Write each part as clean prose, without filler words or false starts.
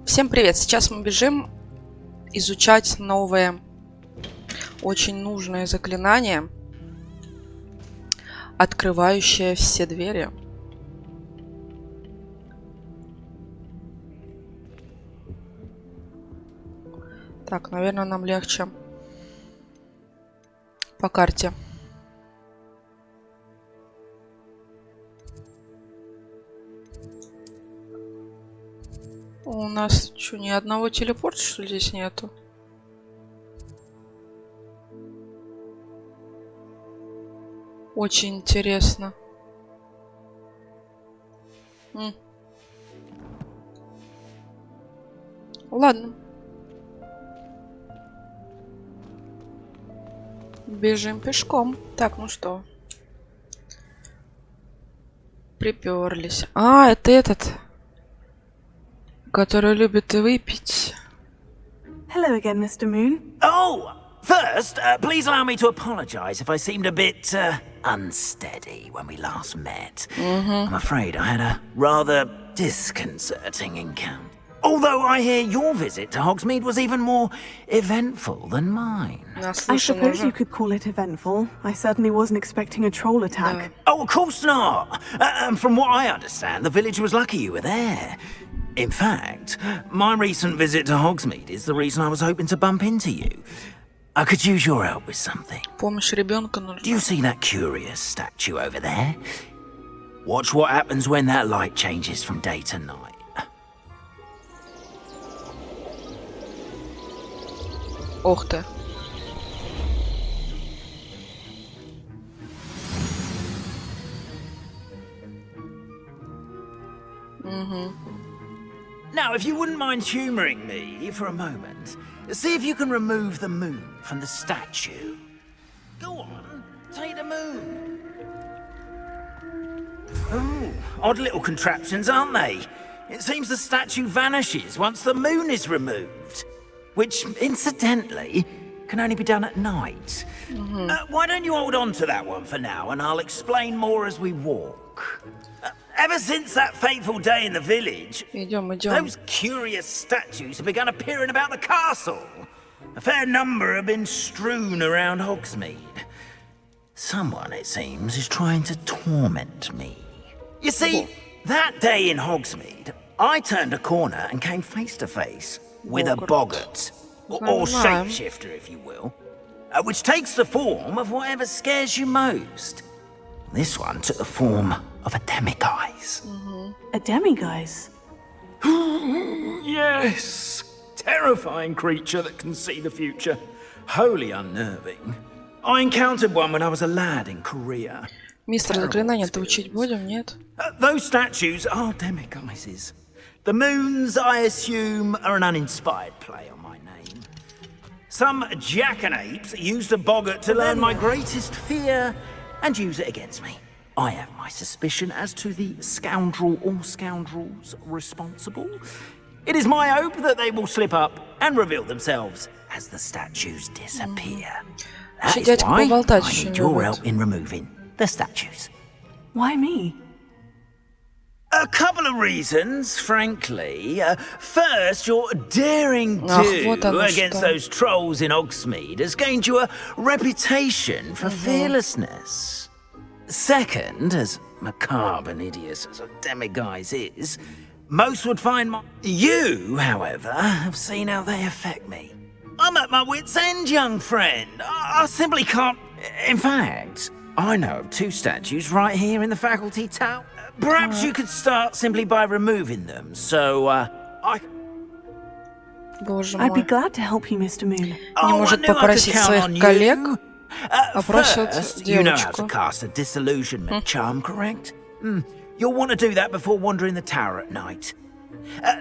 Всем привет! Сейчас мы бежим изучать новые, очень нужные заклинания, открывающие все двери. Так, наверное, нам легче по карте. У нас что, ни одного телепорта, что ли, здесь нету? Очень интересно. Ладно. Бежим пешком. Так, ну что? Приперлись. А, это этот... который любит выпить. Hello again, Mr. Moon. Oh, first, please allow me to apologize if I seemed a bit unsteady when we last met. I'm afraid I had a rather disconcerting encounter. Although I hear your visit to Hogsmeade was even more eventful than mine. I suppose you could call it eventful. I certainly wasn't expecting a troll attack. Oh, of course not. From what I understand, the village was lucky you were there. In fact, my recent visit to Hogsmeade is the reason I was hoping to bump into you. I could use your help with something. Помощь ребенка нужна. Do you see that curious statue over there? Watch what happens when that light changes from day to night. Ух ты. Now, if you wouldn't mind humouring me for a moment, see if you can remove the moon from the statue. Go on, take the moon. Oh, odd little contraptions, aren't they? It seems the statue vanishes once the moon is removed. Which, incidentally, can only be done at night. Why don't you hold on to that one for now, and I'll explain more as we walk. Ever since that fateful day in the village, those curious statues have begun appearing about the castle. A fair number have been strewn around Hogsmeade. Someone, it seems, is trying to torment me. You see, that day in Hogsmeade, I turned a corner and came face to face with a boggart, or shapeshifter, if you will, which takes the form of whatever scares you most. This one took the form of a demiguise. A demiguise? Yes! Terrifying creature that can see the future. Wholly unnerving. I encountered one when I was a lad in Korea. Мистер, заклинания-то учить будем, нет? Those statues are demiguises. The moons, I assume, are an uninspired play on my name. Some jackanapes used a boggart to learn my greatest fear and use it against me. I have my suspicion as to the scoundrel or scoundrels responsible. It is my hope that they will slip up and reveal themselves as the statues disappear. That is why I need your help in removing the statues. Why me? A couple of reasons, frankly. First, your daring do against those trolls in Hogsmeade has gained you a reputation for fearlessness. Second, as macabre and hideous as a demiguise is, most would find You, however, have seen how they affect me. I'm at my wit's end, young friend. I simply can't... In fact, I know of two statues right here in the faculty tower. Perhaps you could start simply by removing them, so, I'd be glad to help you, Mr. Moon. Не может попросить своих коллег, а просит you know how to девочку. cast a disillusionment charm, correct? You'll want to do that before wandering the tower at night.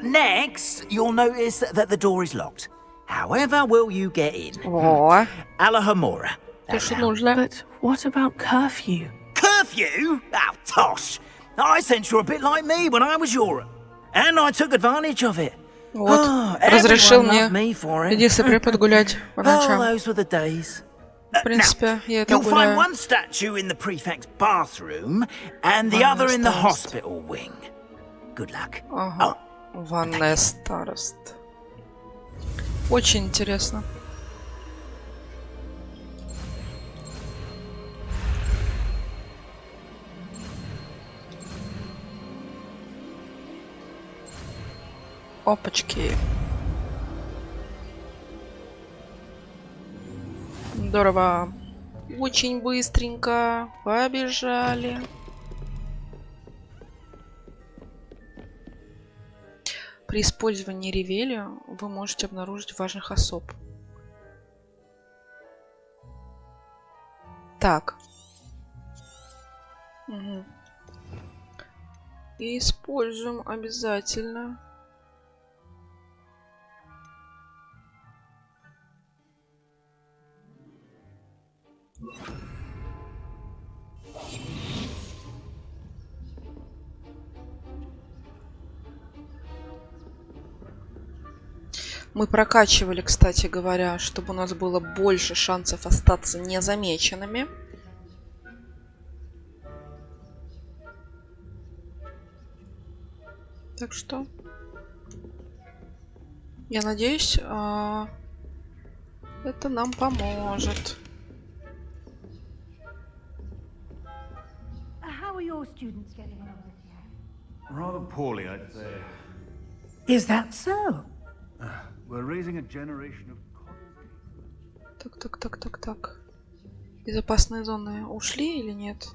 Next, you'll notice that the door is locked. However will you get in? О, Alохомora. то, что нужно. But what about curfew? Curfew? Oh, tosh. I sense you're a bit like me when I was your... And I took advantage of it. Вот, разрешил мне me иди с препод гулять по ночам. those were the days. В принципе, я это You'll find гуляю. one statue in the prefect's bathroom and the other in the hospital wing. Good luck. Ага. Ванная старост. Очень интересно. Опачки. Здорово. Очень быстренько побежали. При использовании ревели вы можете обнаружить важных особ. Так. Угу. И используем обязательно. Мы прокачивали, кстати говоря, чтобы у нас было больше шансов остаться незамеченными. Так что я надеюсь, это нам поможет. Rather poorly, I'd say. Is that so? We're raising a generation of Так. Безопасные зоны ушли или нет?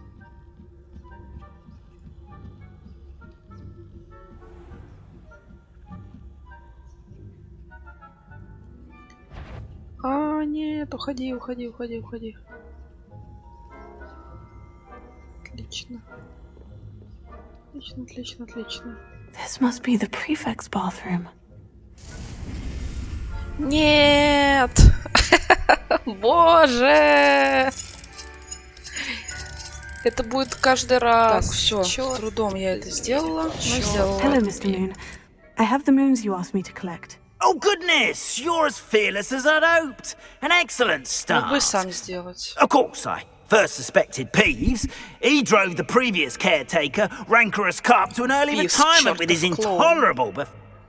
А, нет, уходи. Отлично. This must be the prefect's bathroom. Нет! Боже! Это будет каждый раз. Так, все. С трудом я это сделала. Hello, Mr. Moon. I have the moons you asked me to collect. Oh, goodness! You're as fearless as I'd hoped. An excellent Мог бы start. сам сделать. Of course, I first suspected Peeves. He drove the previous caretaker, Rancorous Carp, to an early Peeves, retirement with his чертов клоун. intolerable...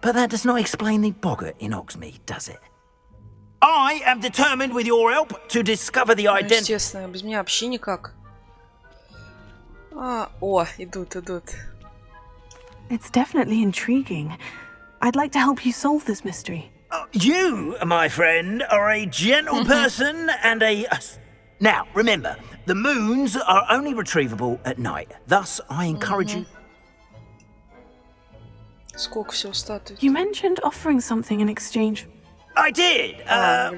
But that does not explain the boggart in Hogsmeade, does it? I am determined, with your help, to discover the Ну, identity... естественно, без меня вообще никак. О, идут. It's definitely intriguing. I'd like to help you solve this mystery. You, my friend, are a gentle person and a... Now, remember, the moons are only retrievable at night. Thus, I encourage you... Сколько всего статуй? You mentioned offering something in exchange. I did.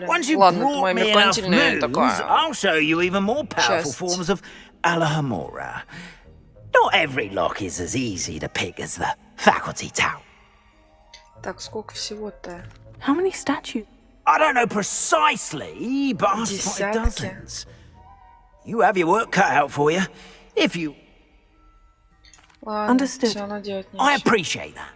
Once you Ладно, это brought моя me enough меркантильная moons, такая I'll show you even more powerful часть. forms of Alохомора. Not every lock is as easy to pick as the faculty tower. Так, сколько всего-то? How many statues? I don't know precisely, but I've spotted Десятки. dozens. You have your work cut out for you. If you... Ладно, Understood. все, равно делать I нечего. appreciate that.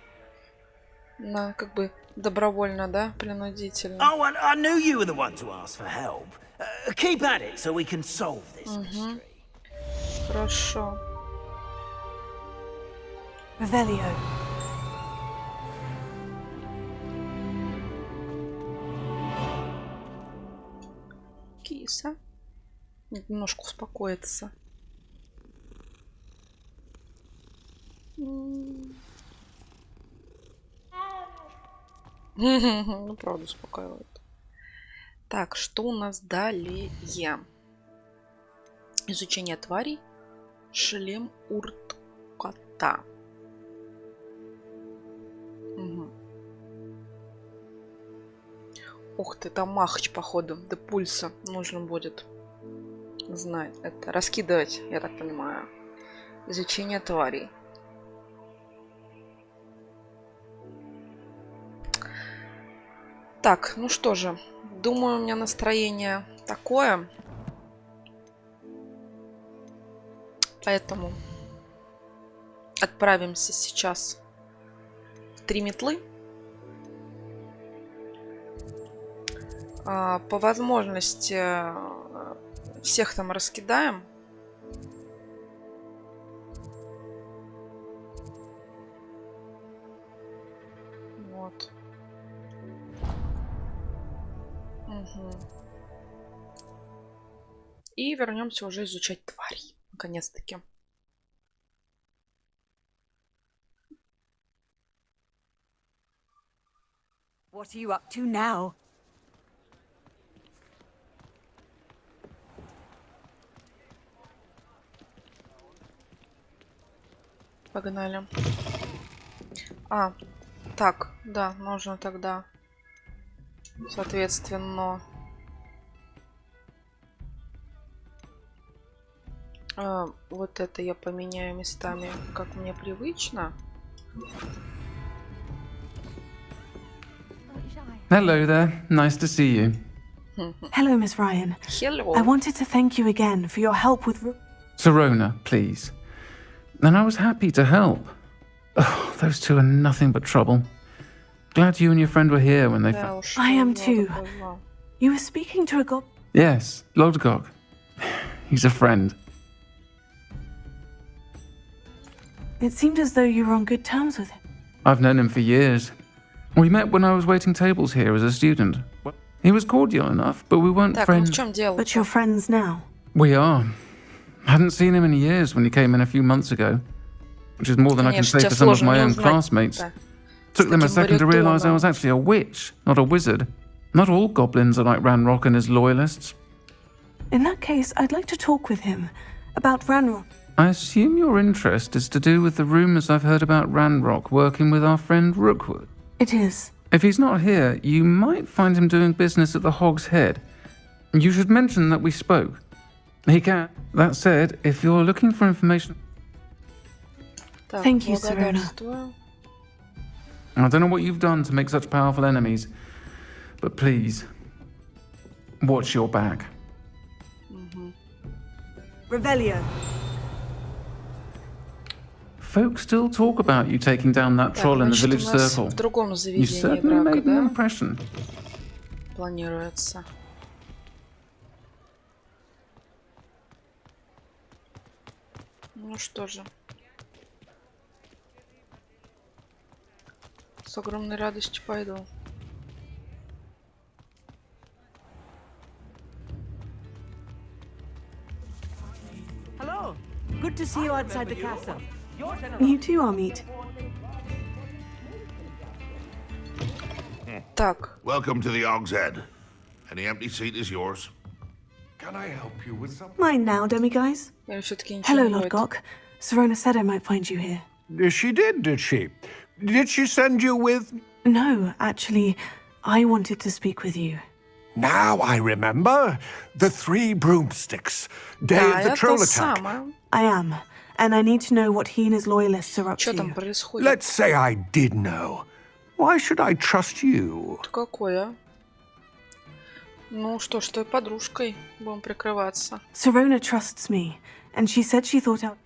На, как бы добровольно, да? Принудительно. Oh, and I knew you were the one to ask for help. Keep at it so we can solve this mystery. Хорошо. Revelio. Киса. Немножко успокоиться. Ну, правда, успокаивает. Так, что у нас далее? Изучение тварей. Шлем урткота. Угу. Ух ты, там махач, походу. До пульса нужно будет знать. Это раскидывать, я так понимаю. Изучение тварей. Так, ну что же. Думаю, у меня настроение такое. Поэтому отправимся сейчас в 3 метлы. По возможности всех там раскидаем. Вот. Угу. И вернемся уже изучать тварей. Наконец-таки. What are you up to now? Погнали. А, так, да, нужно тогда, соответственно, вот это я поменяю местами, как мне привычно. Hello there. Nice to see you. Hello, Miss Ryan. Hello. I wanted to thank you again for your help with... Sirona, please. And I was happy to help. Oh, those two are nothing but trouble. Glad you and your friend were here when they Да found... уж, I am повезло, too. повезло. You were speaking to a goblin. Yes, Lodgok. He's a friend. It seemed as though you were on good terms with him. I've known him for years. We met when I was waiting tables here as a student. He was cordial enough, but we weren't Так, ну в friends. чем дело? But you're friends now. We are. Hadn't seen him in years when he came in a few months ago, which is more than I can say Конечно, for some of сложно my не own узнать. classmates. Да. Took them a таким second to realise I баритоном. was actually a witch, not a wizard. Not all goblins are like Ranrock and his loyalists. In that case, I'd like to talk with him about Ranrock. I assume your interest is to do with the rumours I've heard about Ranrock working with our friend Rookwood. It is. If he's not here, you might find him doing business at the Hog's Head. You should mention that we spoke. He can. That said, if you're looking for information... Так, Thank you, Serena. благодарствую. I don't know what you've done to make such powerful enemies, but please, watch your back. Revelio. Folk still talk about you taking down that Так, troll in the значит, village у нас circle. в другом You заведении certainly драка, made an да, impression. планируется. Ну что же. С огромной радостью пойду. Hello. Good to see you outside the castle. You too, Amit. Так, Welcome to the Hog's Head. Any empty seat is yours. Can I help you with something? Mine now, demiguise. или все-таки ничего Hello, не будет? Lodgok. Serona said I might find you here. She did she? Did she send you with... No, actually, I wanted to speak with you. Now I remember. The three broomsticks. Day Да, of the это troll attack. самое. I am, and I need to know what he and his loyalists are up Что там to. происходит? Let's say I did know. Why should I trust you? Это какое? Ну что ж, той подружкой будем прикрываться. Serona trusts me, and she said she thought out.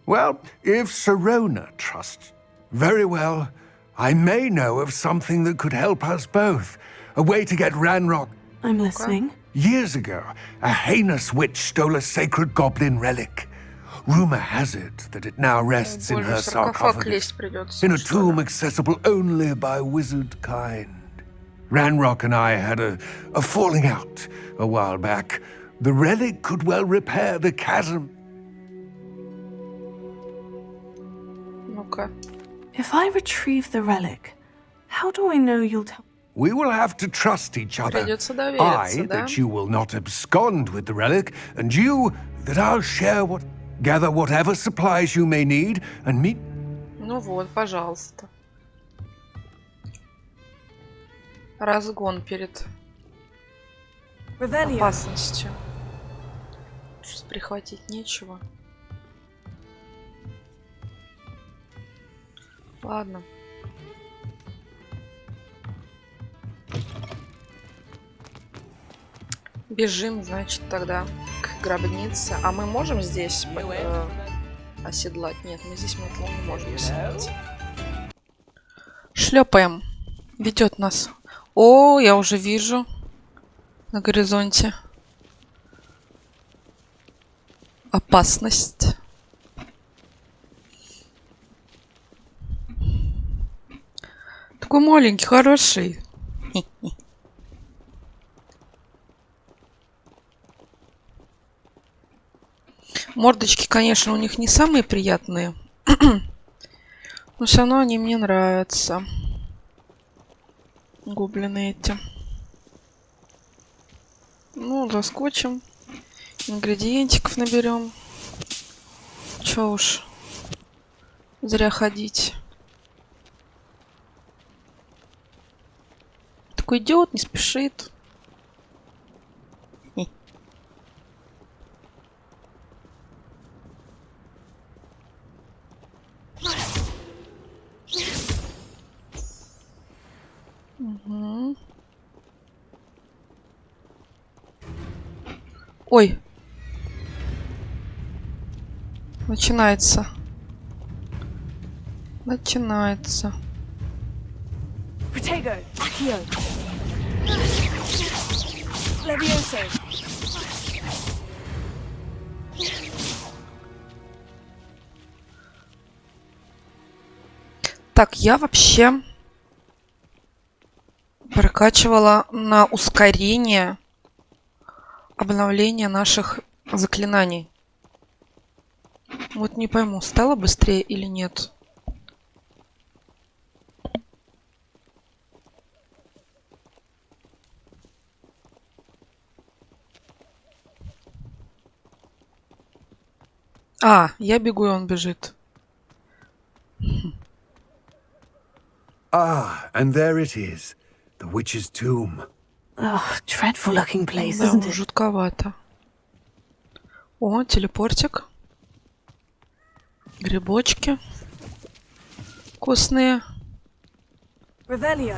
Well, if Serona trusts... Very well. I may know of something that could help us both. A way to get Ranrock. I'm listening. Years ago, a heinous witch stole a sacred goblin relic. Rumor has it that it now rests in Боже, her в саркофаг sarcophagus, лезть придется. in a что ли? tomb accessible only by wizard kind. Ranrock and I had a falling out a while back. The relic could well repair the chasm. Ну-ка. If I retrieve the relic, how do I know you'll tell? We will have to trust each other. Придется довериться, I, да? that you will not abscond with the relic, and you, that I'll share gather whatever supplies you may need, and meet... Ну вот, пожалуйста. Разгон перед Revelio. опасностью. Сейчас прихватить нечего. Ладно. Бежим, значит, тогда к гробнице. А мы можем здесь оседлать? Нет, мы здесь метлу не можем оседлать. Шлепаем. Ведет нас. О, я уже вижу на горизонте опасность. такой маленький, хороший. Мордочки, конечно, у них не самые приятные. Но все равно они мне нравятся. Гоблины эти. Ну, заскочим. Ингредиентиков наберем. Чё уж. Зря ходить. Такой идиот, не спешит. Угу. Ой. Начинается. Начинается. Protego, Accio. Levioso. Так, я вообще прокачивала на ускорение обновление наших заклинаний. Вот не пойму, стало быстрее или нет. А, я бегу, и он бежит. Ah, and there it is, the witch's tomb. Oh, dreadful looking place, Да, isn't it? жутковато. О, телепортик. Грибочки. Вкусные. Revelio.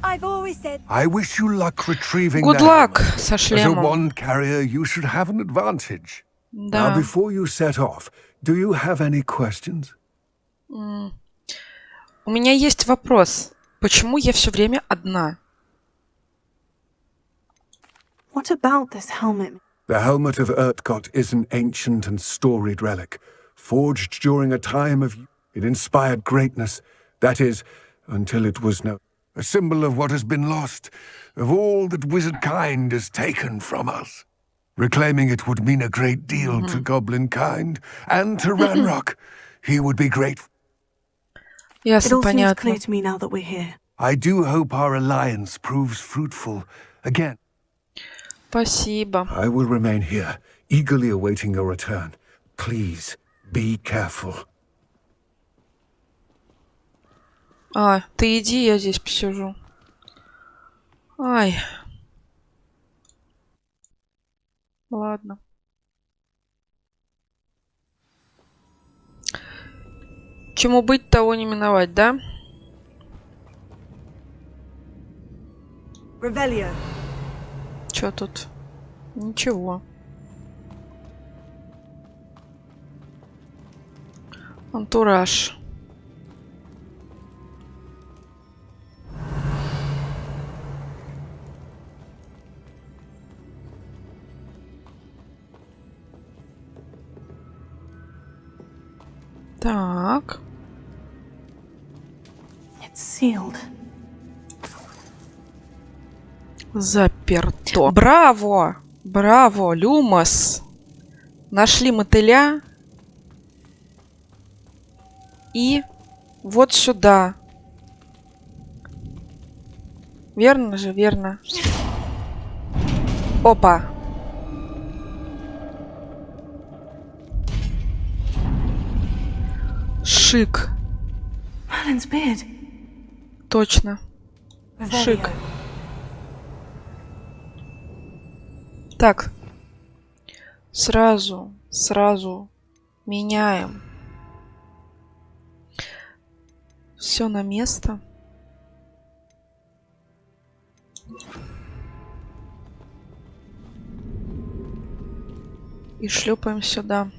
I've always said I wish you luck retrieving Good that luck helmet. со As a шлемом. wand carrier, you should have an advantage. Now, Да. before you set off, do you have any questions? У меня есть вопрос. Почему я все время одна? What about this helmet? The helmet of Urtkot is an ancient and storied relic, forged during a time of... It inspired greatness. That is, until it was no... A symbol of what has been lost, of all that wizard kind has taken from us. Reclaiming it would mean a great deal to goblin kind, and to Ranrock. He would be grateful. It Ясно, all seems понятно. clear to me now that we're here. I do hope our alliance proves fruitful. Again, Спасибо. I will remain here, eagerly awaiting your return. Please, be careful. А, ты иди, я здесь посижу. Ай. Ладно. Чему быть, того не миновать, да? Revelio. Чё тут? Ничего. Антураж. Так. It's sealed. Заперто. Браво! Браво, Люмос! Нашли мотыля. И вот сюда. Верно же, верно. Опа. Шик. Merlin's beard. Точно. Шик. Revelio. Так. Сразу меняем. Все на место. И шлепаем сюда.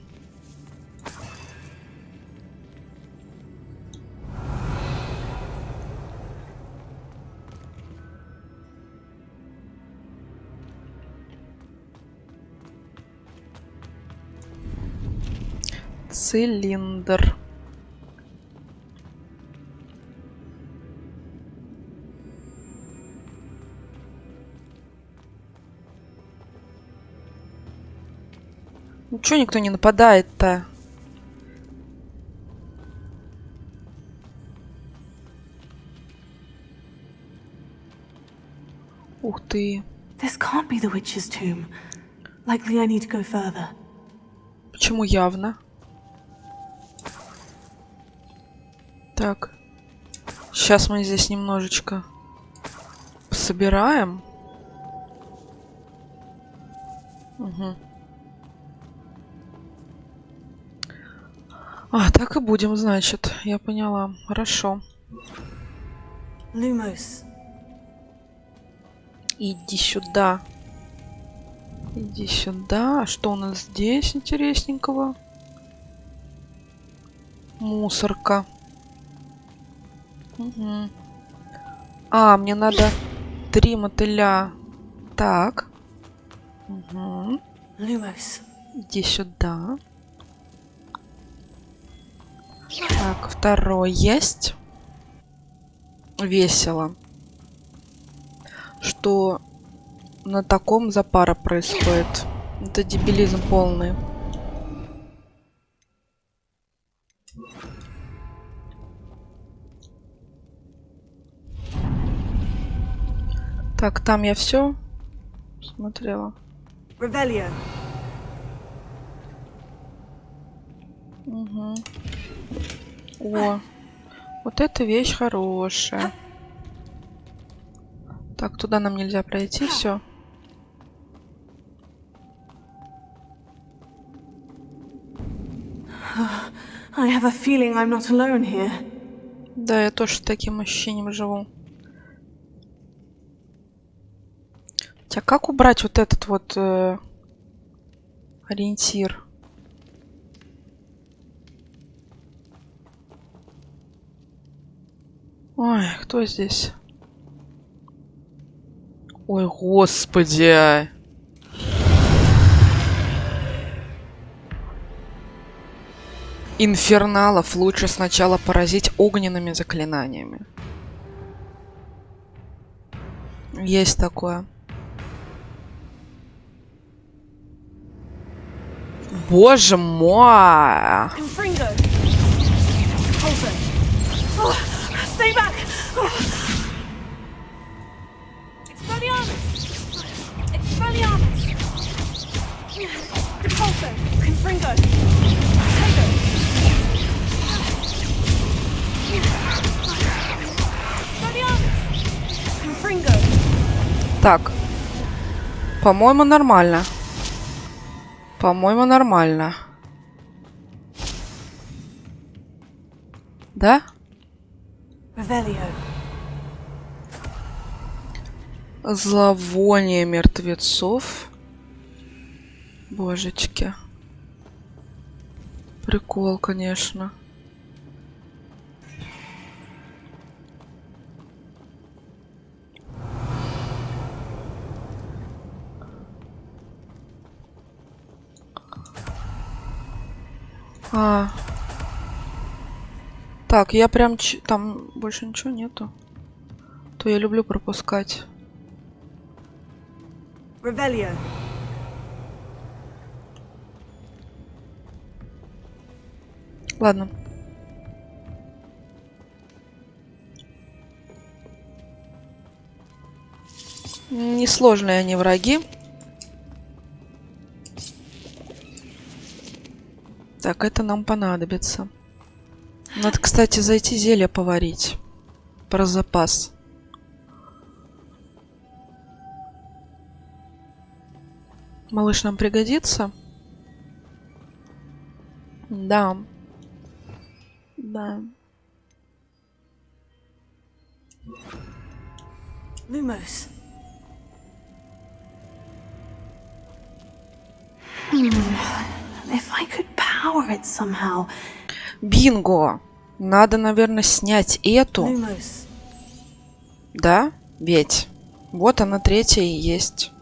Цилиндр. Ну чё никто не нападает-то? Ух ты. This can't be the witch's tomb. Likely I need to go further. Почему явно? Так. Сейчас мы здесь немножечко собираем. Угу. А, так и будем, значит. Я поняла. Хорошо. Lumos. Иди сюда. Иди сюда. А что у нас здесь интересненького? Мусорка. Угу. А, мне надо 3 мотыля. Так. Угу. Lumos. Иди сюда. Так, второй есть. Весело. Что на таком запара происходит. Это дебилизм полный. Так, там я все смотрела. Revelio. Угу. О, вот эта вещь хорошая. Так, туда нам нельзя пройти, все. I have a feeling I'm not alone here. Да, я тоже с таким ощущением живу. Хотя как убрать вот этот вот ориентир? Ой, кто здесь? Ой, господи. Инферналов лучше сначала поразить огненными заклинаниями. Есть такое. Боже мой! Stay back! Так. По-моему, нормально. По-моему, нормально. Да? Revelio. Зловоние мертвецов. Божечки. Прикол, конечно. Так, я прям... Там больше ничего нету. То я люблю пропускать. Revelio. Ладно. Несложные они враги. Так, это нам понадобится. Надо, кстати, зайти зелье поварить. Про запас. Малыш нам пригодится? Да. Да. Lumos. If I could power it somehow. Бинго! Надо, наверное, снять эту. Lumos. Да? Ведь. Вот она, третья и есть.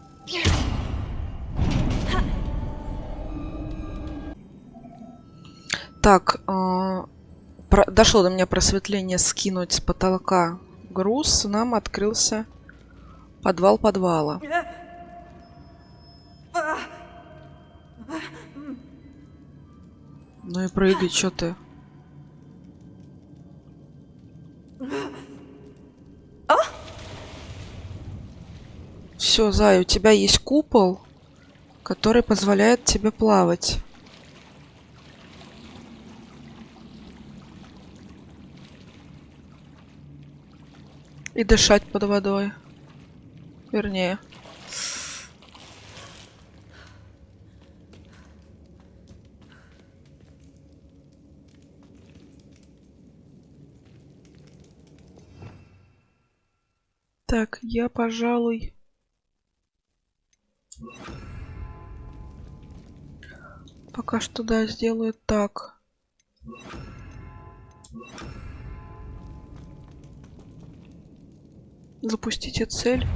Так, дошло до меня просветление скинуть с потолка груз. Нам открылся подвал подвала. Ну и прыгай, чё ты? Все, Зай, у тебя есть купол, который позволяет тебе плавать. И дышать под водой. Вернее. Так, я, пожалуй... Пока что, да, сделаю так. Запустите цель.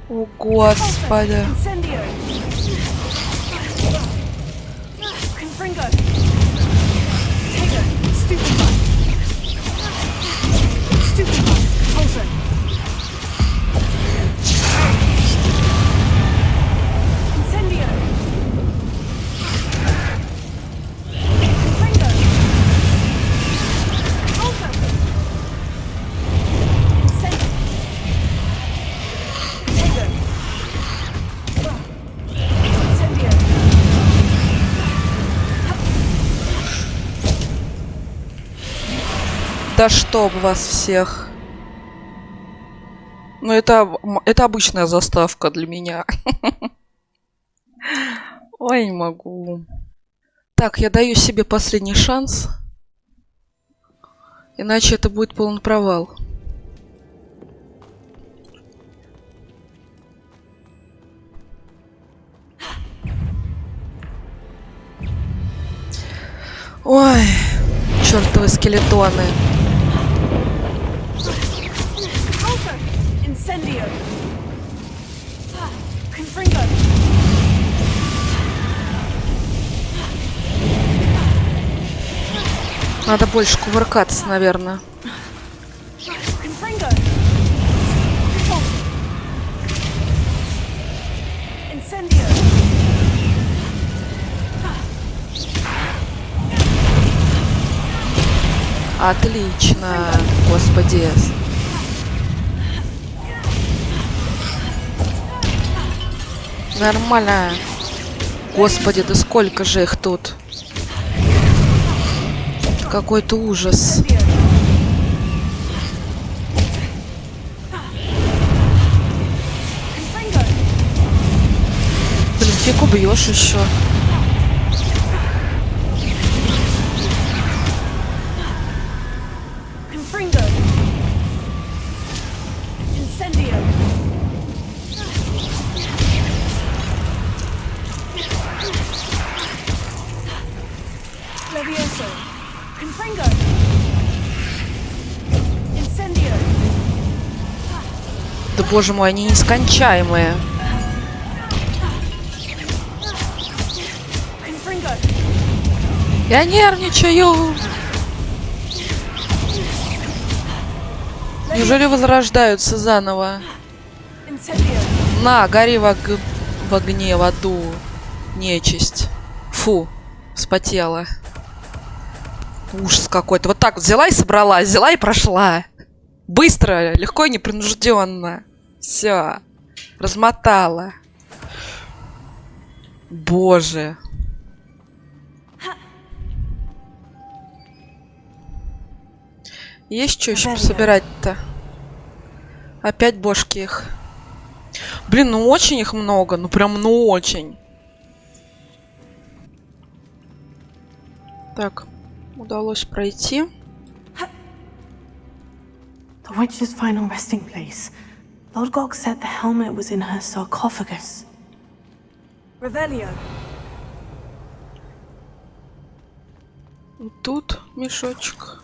О, господи. Да чтоб вас всех. Ну это обычная заставка для меня. Ой, не могу. Так, я даю себе последний шанс. Иначе это будет полный провал. Ой, чертовы скелетоны. Надо больше кувыркаться, наверное. Отлично, господи. Нормально. Господи, да сколько же их тут. Какой-то ужас. Блин, фиг убьешь еще. Да боже мой, они нескончаемые. Я нервничаю. Неужели возрождаются заново? На, гори в огне, в аду. Нечисть. Фу, вспотела. Ужас какой-то. Вот так вот взяла и собрала, взяла и прошла. Быстро, легко и непринужденно. Все. Размотала. Боже. Есть что еще собирать-то? Опять бошки их. Блин, ну очень их много. Ну прям, ну очень. Так, удалось пройти. The witch's final resting place. Lord Gog said the helmet was in her sarcophagus. Revelio. Тут мешочек.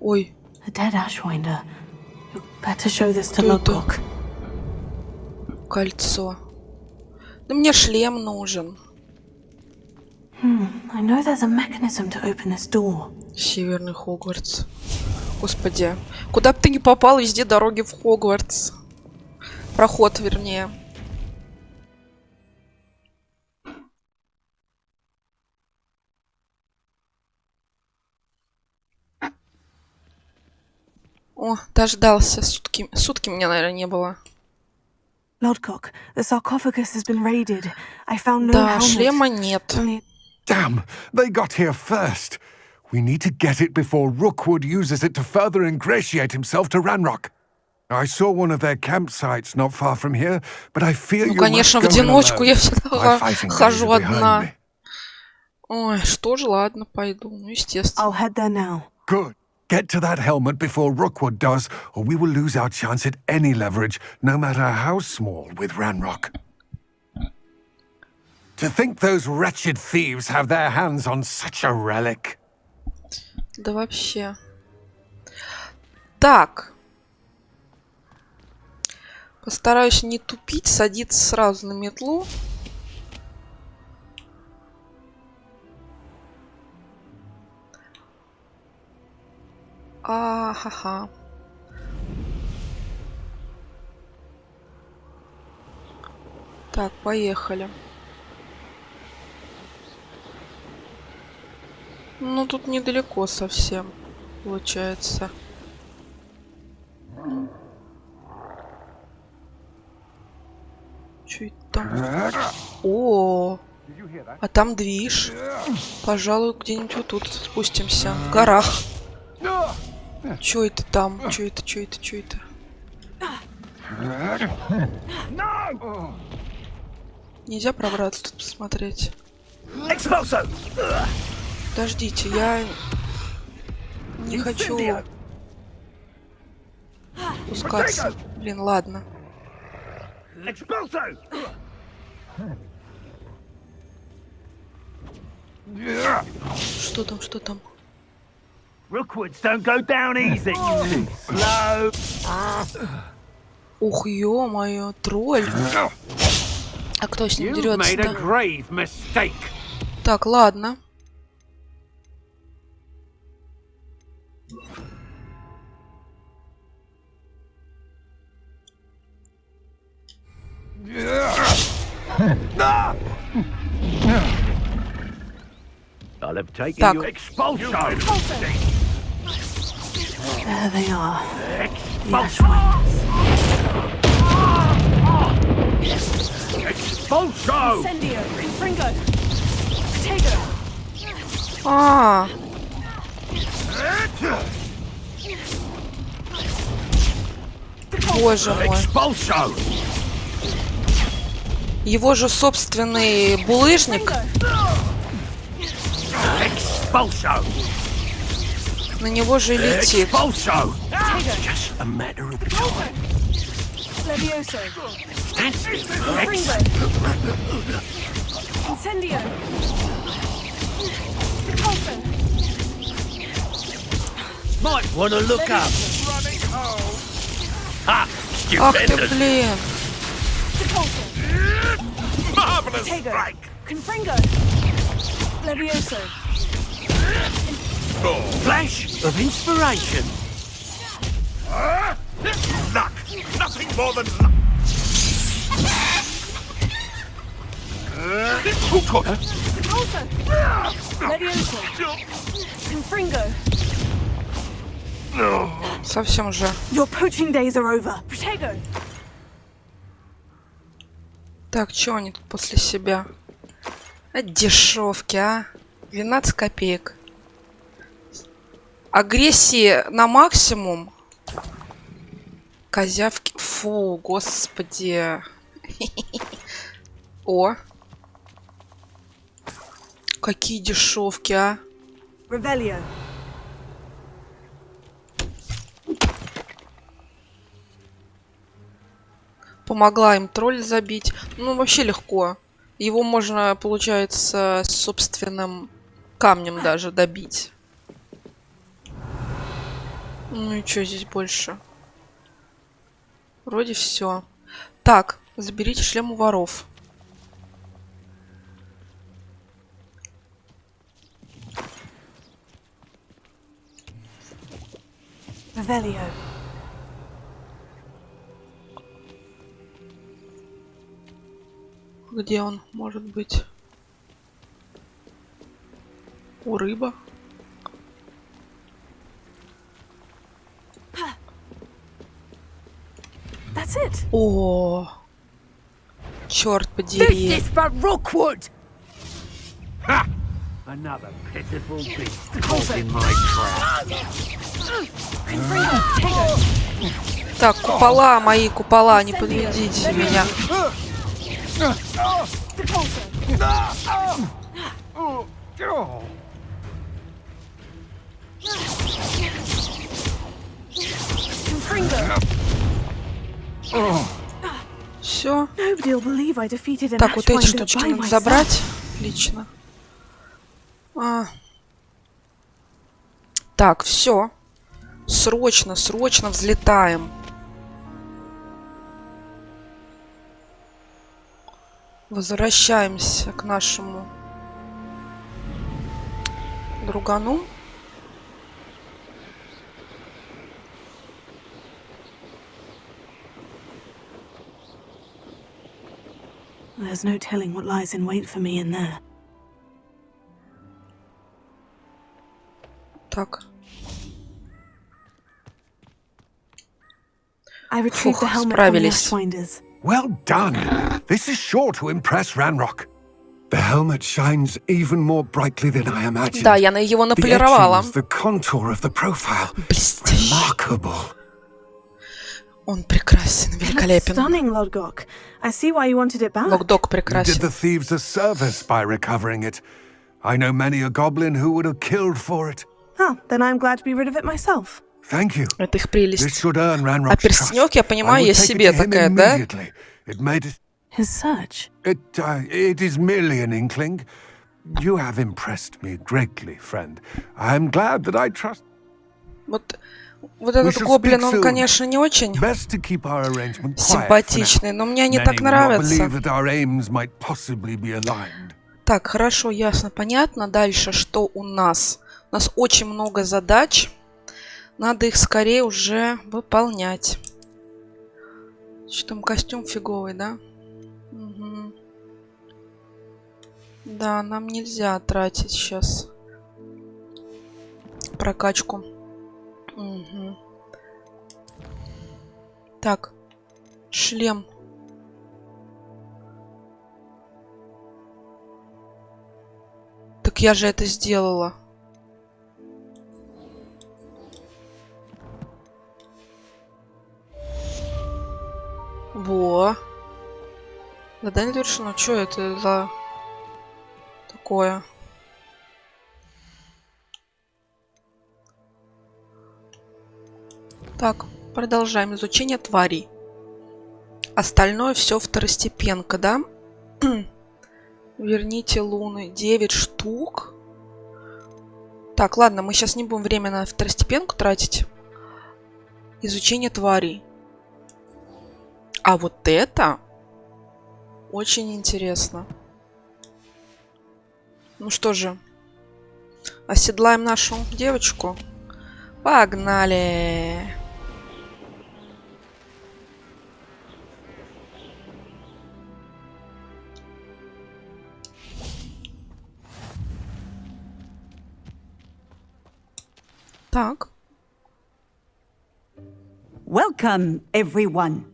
Ой. A dead ashwinder. You better show this to Lord Gog. Кольцо. Да мне шлем нужен. I know there's a mechanism to open this door. Северный Хогвартс. Господи. Куда бы ты ни попал, везде дороги в Хогвартс. Проход, вернее. О, дождался. Сутки меня, наверное, не было. Lodcock, the sarcophagus has been raided. I found no Да, helmet. шлема нет. Damn, they got here first. We need to get it before Rookwood uses it to further ingratiate himself to Ranrock. I saw one of their campsites not far from here, but I fear Ну, you конечно, в must go in одиночку. Я alone. всегда My fighting days хожу are behind одна. me. Ой, что ж, ладно, пойду. Ну, естественно. I'll head there now. Good. Get to that helmet before Rookwood does, or we will lose our chance at any leverage, no matter how small, with Ranrock. To think those wretched thieves have their hands on such a relic. Да вообще. Так. Постараюсь не тупить, садиться сразу на метлу. Ха-ха. Так, поехали. Ну, тут недалеко совсем, получается. Чё это там? О, а там движ. Пожалуй, где-нибудь вот тут спустимся. В горах. Чё это там? Чё это? Нельзя пробраться тут посмотреть. Подождите, я не хочу спускаться. Блин, ладно. Что там? Rookwoods don't go down easy. Slow. Ух, ё-моё, тролль. А кто с ним дерется-то? Так, ладно. I'll have taken Так. your expulsion. There they are. Expulsion. Incendio, Confringo, Protego. А, боже мой. Expulsion. Его же собственный булыжник Expulsion. на него же летит. Expulsion. Protego, A matter of time. Levioso, Confringo, Incendio, Repulso, Might want to look up. Ha! Ах ты, Stupendous. блин. Repulso, Marvelous Protego, strike. Confringo, Levioso, Flash of inspiration. Luck! Nothing more than luck! Repulso, Levioso, Confringo, Совсем уже. Your poaching days are over. Protego, Так, что они тут после себя? Дешевки, а? 12 копеек. Агрессии на максимум. Козявки. Фу, господи. О. Какие дешевки, а? Revelio, Помогла им тролль забить. Ну, вообще легко. Его можно, получается, с собственным камнем даже добить. Ну и что здесь больше? Вроде все. Так, заберите шлем у воров. Revelio. Где он может быть? У рыба. That's it. О, черт подери. for Rookwood! Another pitiful beast caught in my trap. Так, купола, мои купола, не подведите меня. Все. Nobody will believe I defeated an Так, вот эти Ashwinder штучки by надо myself. забрать. Отлично. Так, все. Срочно, срочно взлетаем. Возвращаемся к нашему другану. There's no telling what lies in wait for me in there. Так. I retrieved the Фух, helmet from the справились. Ashwinders. Well done. This is sure to impress Ranrock. The helmet shines even more brightly than I imagined. Да, я на его The наполировала. etchings, the contour of the profile. Блестяще. Remarkable. Он прекрасен, великолепен. Stunning, Lodgok. I see why you wanted it back. Локдог You did прекрасен. the thieves a service by recovering it. I know many a goblin who would have killed for it. Oh, then I'm glad to be rid of it myself. Thank you. Это их This прелесть. should earn Ranrock's А trust. перстенек, я I понимаю, will есть take it себе to him такая, да? immediately. It made it. His search. It is merely an inkling. You have impressed me greatly, friend. I am glad that I trust. Вот этот shall гоблин, speak он, soon. конечно, не очень Best to keep our arrangement quiet for now. симпатичный, но мне они Many так will not нравятся. believe that our aims might possibly be aligned. Так, хорошо, ясно, понятно. Дальше что у нас? У нас очень много задач. Надо их скорее уже выполнять. Что там, костюм фиговый, да? Угу. Да, нам нельзя тратить сейчас прокачку. Угу. Так, шлем. Так я же это сделала. Во. Задание завершено. Что это за такое? Так, продолжаем изучение тварей. Остальное все второстепенка, да? Верните луны. 9 штук. Так, ладно, мы сейчас не будем время на второстепенку тратить. Изучение тварей. А вот это очень интересно. Ну что же, оседлаем нашу девочку. Погнали! Так. Welcome, everyone.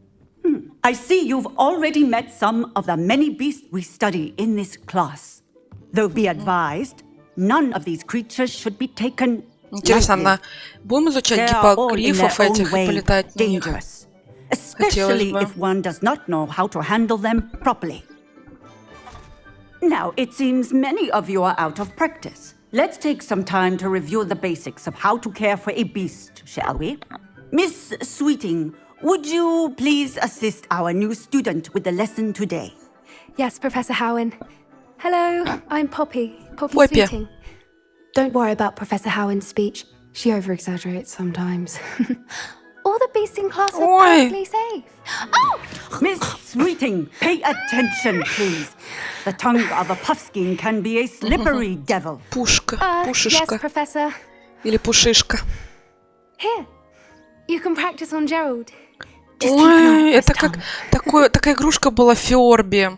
I see you've already met some of the many beasts we study in this class. Though be advised, none of these creatures should be taken Интересно, lightly. она... Будем изучать They are all in their гипогрифов own этих и way полетать на них? dangerous, especially бы. if one does not know how to handle them properly. Now, it seems many of you are out of practice. Let's take some time to review the basics of how to care for a beast, shall we? Miss Sweeting, would you please assist our new student with the lesson today? Yes, Professor Howen. Hello, I'm Poppy. Poppy Poppy. Sweeting. Don't worry about Professor Howen's speech. She over-exaggerates sometimes. All the beasts in class are Oi. perfectly safe. Oh! Miss Sweeting, pay attention, please. The tongue of a puffskein can be a slippery devil. Пушка, Yes, пушишка. Professor. Или пушишка. Here. You can practice on Gerald. Ой, это как такая игрушка была в Фиорби.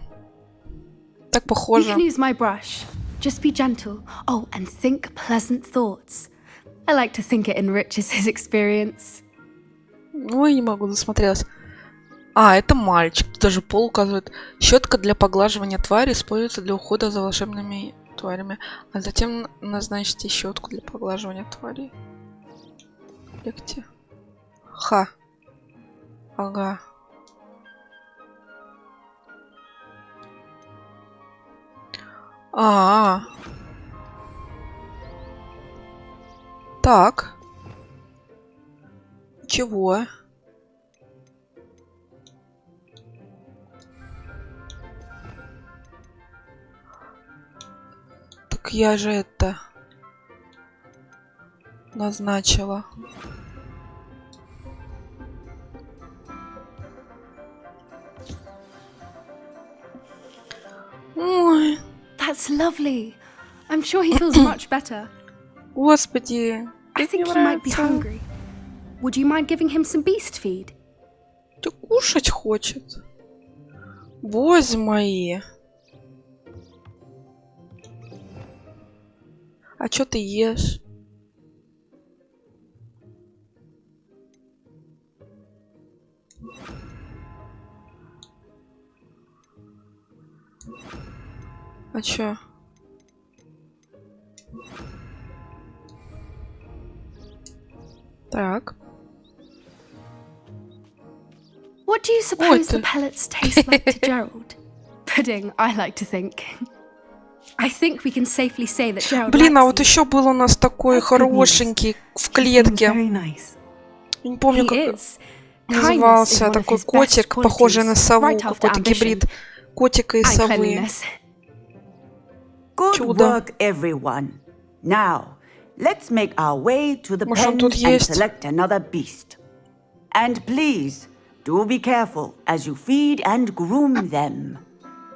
Так You похоже. can use my brush. Just be gentle. Oh, and think pleasant thoughts. I like to think it enriches his experience. Ой, не могу, засмотрелась. А, это мальчик. Тут даже пол указывает. Щетка для поглаживания твари используется для ухода за волшебными тварями. А затем назначьте щетку для поглаживания тварей. Легче. Ха. Ага. А. Так. Чего? Так я же это назначила. Ой, That's lovely. I'm sure he feels much better. господи. I think he might be hungry. Would you mind giving him some beast feed? Ты кушать хочет. Боже мои. А чё ты ешь? А чё? Так. What do you suppose ты. the pellets taste like to Gerald? Pudding, I like to think. I think we can safely say that Gerald Блин, а likes вот you. еще был у нас такой хорошенький в клетке. Very nice. Не помню, He как is. Kindness is назывался one of такой his best котик, похожий на qualities, сову, right after какой-то ambition гибрид котика и and совы. cleanliness. Good Чудо. work, everyone. Now, let's make our way to the Может, он pens тут and есть? select another beast. And please, do be careful as you feed and groom them.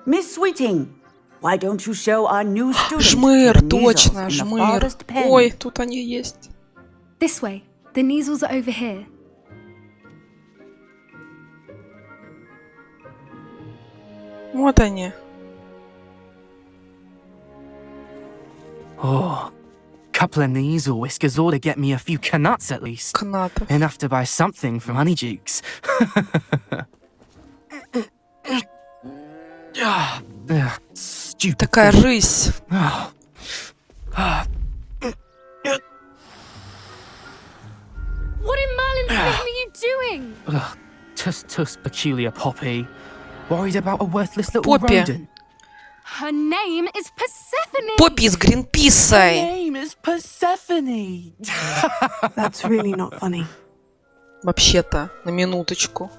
Miss Sweeting, why don't you show our new student Жмыр, to the measles точно, in the жмыр. farthest pen? Ой, тут они есть. This way. The Neasels are over here. Вот они. Oh, couple of Neasel whiskers ought to get me a few canuts at least. Канатов. Enough to buy something from Honeydukes. Stupid. Такая рысь. What in Merlin's name are you doing? Ugh, tuss peculiar Poppy. Worried about a worthless little Poppy. rodent. Her name is Persephone. Поппи с Гринписой. Name is Persephone. That's really not funny. Вообще-то, на минуточку.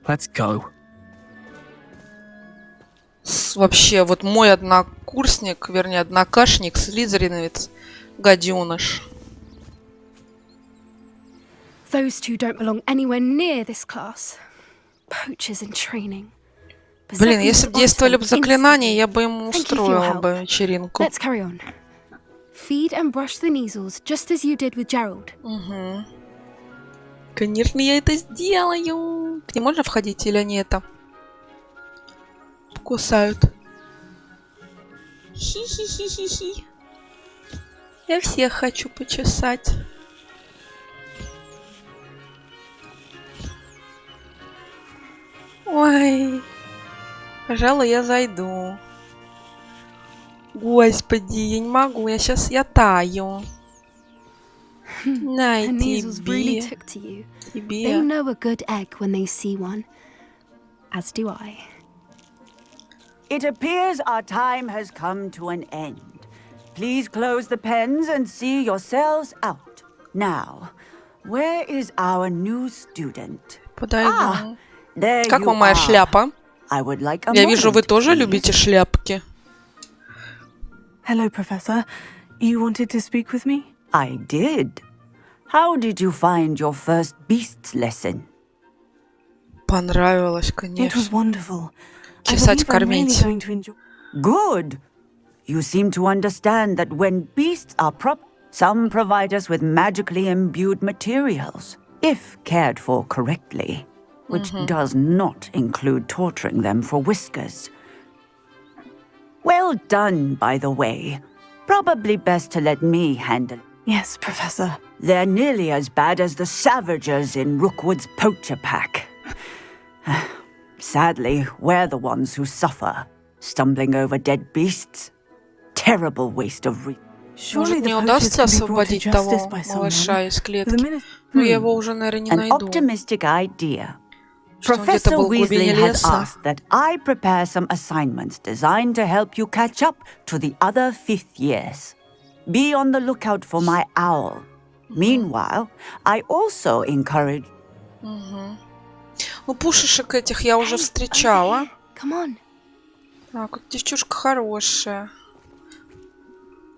Let's go. Вообще, вот мой однокурсник, вернее, однокашник, слизериновец, гаденыш. Those two don't belong anywhere near this class. Poachers in training. Блин, если бы действовали бы Persephone заклинания, instantly. я бы ему Thank you for your устроила help. бы вечеринку. Let's carry on. Feed and brush the Neasels, just as you did with Gerald. Угу. Конечно, я это сделаю. К ним можно входить или они это кусают? Хи-хи-хи-хи-хи. Я всех хочу почесать. Ой, пожалуй, я зайду. Господи, я не могу, я таю. На The Neasels really тебе, took to you. They тебе. know a good egg when they see one. As do I. It appears our time has come to an end. Please close the pens and see yourselves out. Now, where is our new student? Подойду. There Как you вам моя are. шляпа? I would like a Я вижу, вы moment, тоже please. любите шляпки. Hello, Professor. You wanted to speak with me? I did. How did you find your first beasts lesson? Понравилось, It was конечно. wonderful. I Чесать, believe I'm really кормить. going to enjoy. Good. You seem to understand that when beasts are Some provide us with magically imbued materials, if cared for correctly, which does not include torturing them for whiskers. Well done, by the way. Probably best to let me handle it. Yes, Professor. They're nearly as bad as the Savagers in Rookwood's poacher pack. Sadly, we're the ones who suffer, stumbling over dead beasts. Terrible waste of Может, мне удастся освободить того малыша из клетки? Но я его уже, наверное, не найду. An optimistic idea. Professor Weasley has asked that I prepare some assignments designed to help you catch up to the other fifth years. Be on the lookout for my owl. Meanwhile, I also encourage... Ну, пушишек этих я уже встречала. Так, вот девчушка хорошая.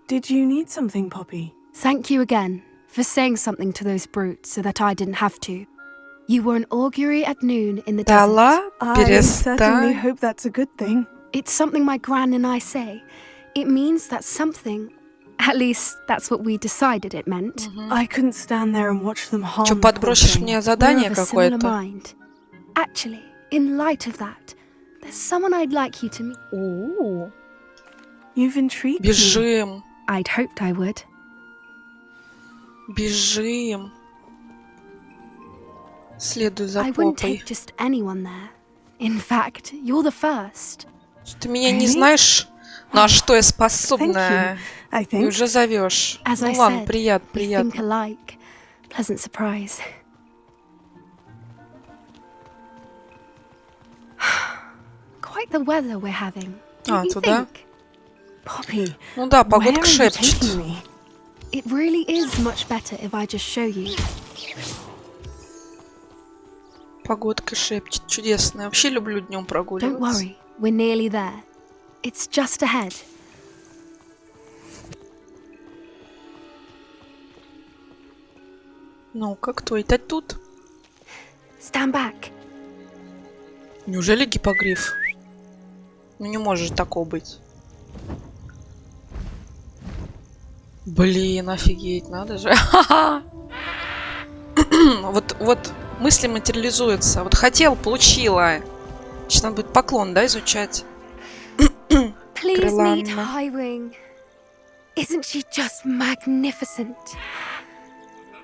Did you need something, Poppy? Thank you again for saying something to those brutes so that I didn't have to. You were an augury at noon in the desert. I certainly hope that's a good thing. It's something my gran and I say. It means that something, at least that's what we decided it meant. I couldn't stand there and watch them harm. Чё, подбросишь мне задание какое-то? Actually, in light of that, there's someone I'd like you to meet. Ooh. You've intrigued Бежим. me. I'd hoped I would. Бежим. Следуй за I wouldn't попой. take just anyone there. In fact, you're the first. Ты меня не знаешь, на что я способна. И уже зовешь. Ну ладно, приятно, приятно. Alike. Pleasant surprise. Quite the weather we're having. А, туда? Poppy, ну да, погодка шепчет. It really is much better if I just show you. Погодка шепчет. Чудесно. Я вообще люблю днем прогуливаться. Don't worry, we're nearly there. It's just ahead. Ну, как твой? Ты тут? Stand back. Неужели гиппогриф? Ну не может такого быть. Блин, офигеть, надо же. Вот мысли материализуются. Вот хотел, получила. Сейчас надо будет поклон, да, изучать. Please meet Highwing. Isn't she just magnificent?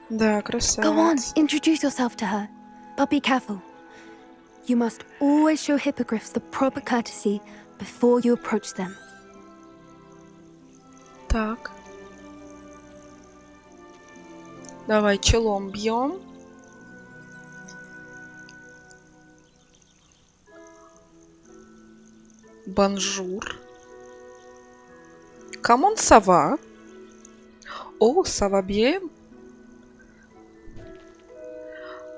Да, красавица. Go on, introduce yourself to her. But be careful. You must always show hippogriffs the proper courtesy before you approach them. Так. Давай челом бьем. Бонжур. Камон, сова. О, сова bien.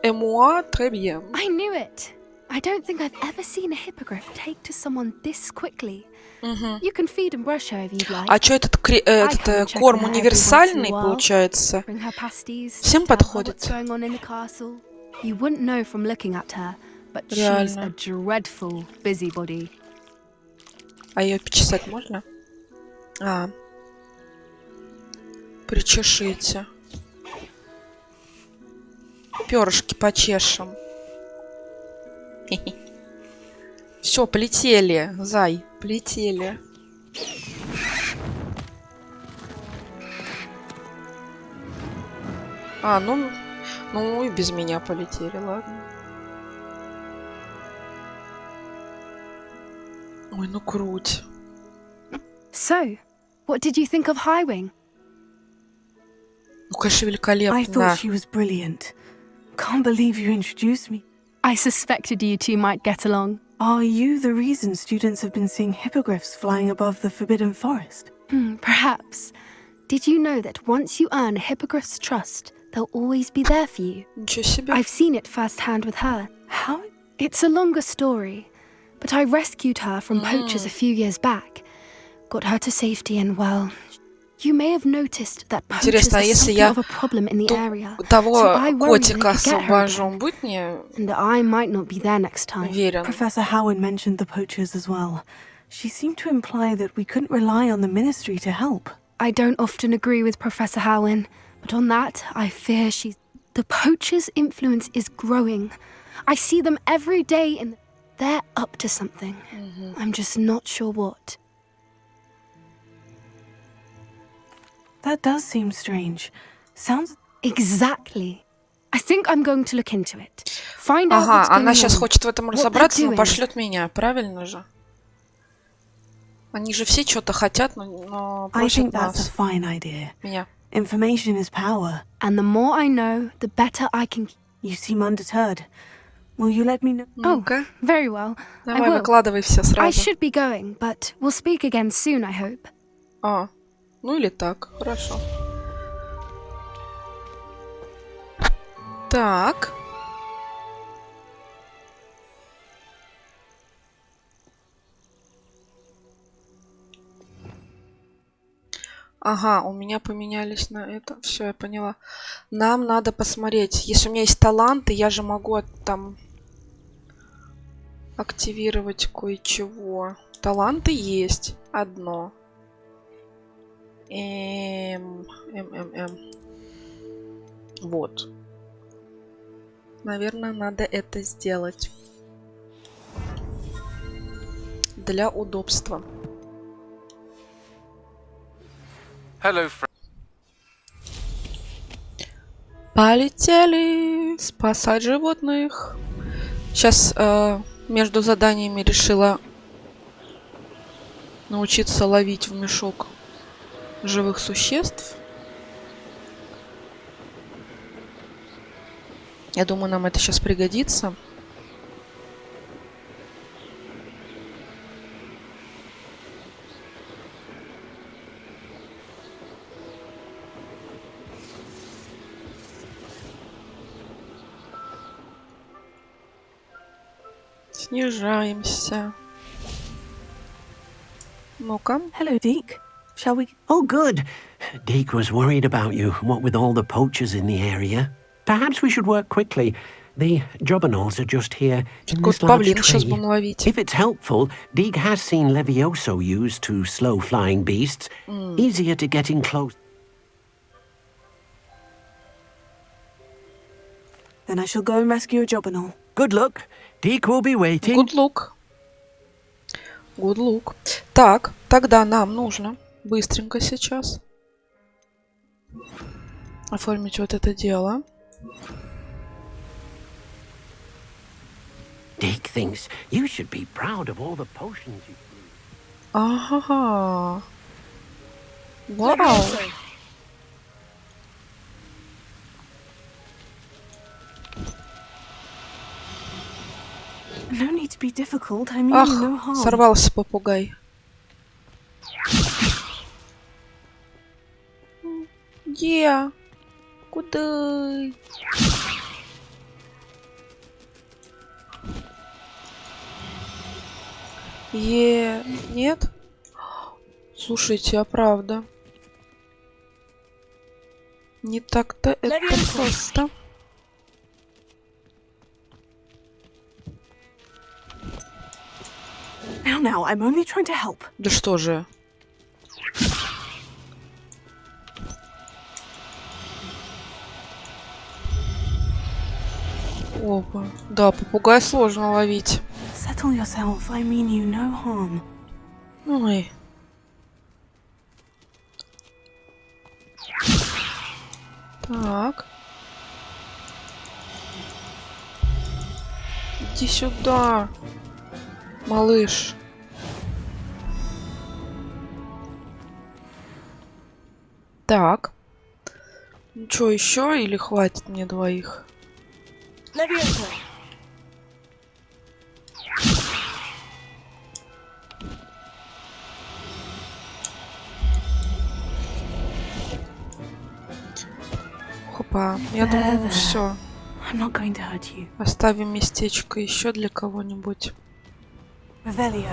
Et moi, très bien. I knew it. I don't think I've ever seen a hippogriff take to someone this quickly. You can feed and brush her if you'd like. А что этот корм универсальный получается? Всем подходит? You wouldn't know from looking at her, but she's a dreadful busybody. А ее почесать можно? А. Причешите. Перышки почешем. Все, полетели, зай, полетели. А, ну и без меня полетели, ладно. Ой, ну круть. So, what did you think of Highwing? Ну, конечно, великолепно. I thought she was brilliant. Can't believe you introduced me. I suspected you two might get along. Are you the reason students have been seeing hippogriffs flying above the Forbidden Forest? Perhaps. Did you know that once you earn a hippogriff's trust, they'll always be there for you? Ничего себе. I've seen it firsthand with her. How? It's a longer story, but I rescued her from poachers a few years back. Got her to safety and, well, you may have noticed that poachers are something of a problem in the area. So I worried they could get her again. And I might not be there next time. Professor Howard mentioned the poachers as well. She seemed to imply that we couldn't rely on the ministry to help. I don't often agree with Professor Howin, but on that, I fear she's... The poachers' influence is growing. I see them every day and they're up to something. I'm just not sure what. That does seem strange. Sounds... Exactly. I think I'm going to look into it. Find out Ага, what's going она сейчас on. хочет в этом разобраться, но doing. пошлет меня, правильно же? Они же все что-то хотят, но I просят think that's a нас. fine idea. Меня. Information is power. And the more I know, the better I can... You seem undeterred. Will you let me know? Ну-ка, Very well. I давай will. выкладывай все I сразу. should be going, but we'll speak again soon, I hope. А, ну или так, хорошо. Так. Ага, у меня поменялись на это. Все, я поняла. Нам надо посмотреть. Если у меня есть таланты, я же могу там активировать кое-чего. Таланты есть. Одно. Вот. Наверное, надо это сделать. Для удобства. Hello, friend. Полетели спасать животных. Сейчас между заданиями решила научиться ловить в мешок живых существ. Я думаю, нам это сейчас пригодится. Снижаемся. Ну-ка. Hello, Deke. Shall we... Oh, good. Deke was worried about you, what with all the poachers in the area. Perhaps we should work quickly. The jobberknolls are just here in this large tray. If it's helpful, Deke has seen Levioso used to slow flying beasts. Easier to get in close. Then I shall go and rescue a jobberknoll. Good luck. Deke will be waiting. Good luck. Good luck. Так, тогда нам нужно быстренько сейчас оформить вот это дело. Deke thinks you should be proud of all the potions you... Ага. Вау. No need to be difficult. I mean Ах, you no harm. сорвался попугай. Где? Куда? Нет? Слушайте, а правда? Не так-то это просто. Now, I'm only trying to help. Да что же? Опа. Да, попугая сложно ловить. Settle yourself. I mean you no harm. Ой. Так. Иди сюда, малыш. Так. Ну что, еще или хватит мне двоих? Хопа, я думаю, все. Оставим местечко еще для кого-нибудь. Revelio.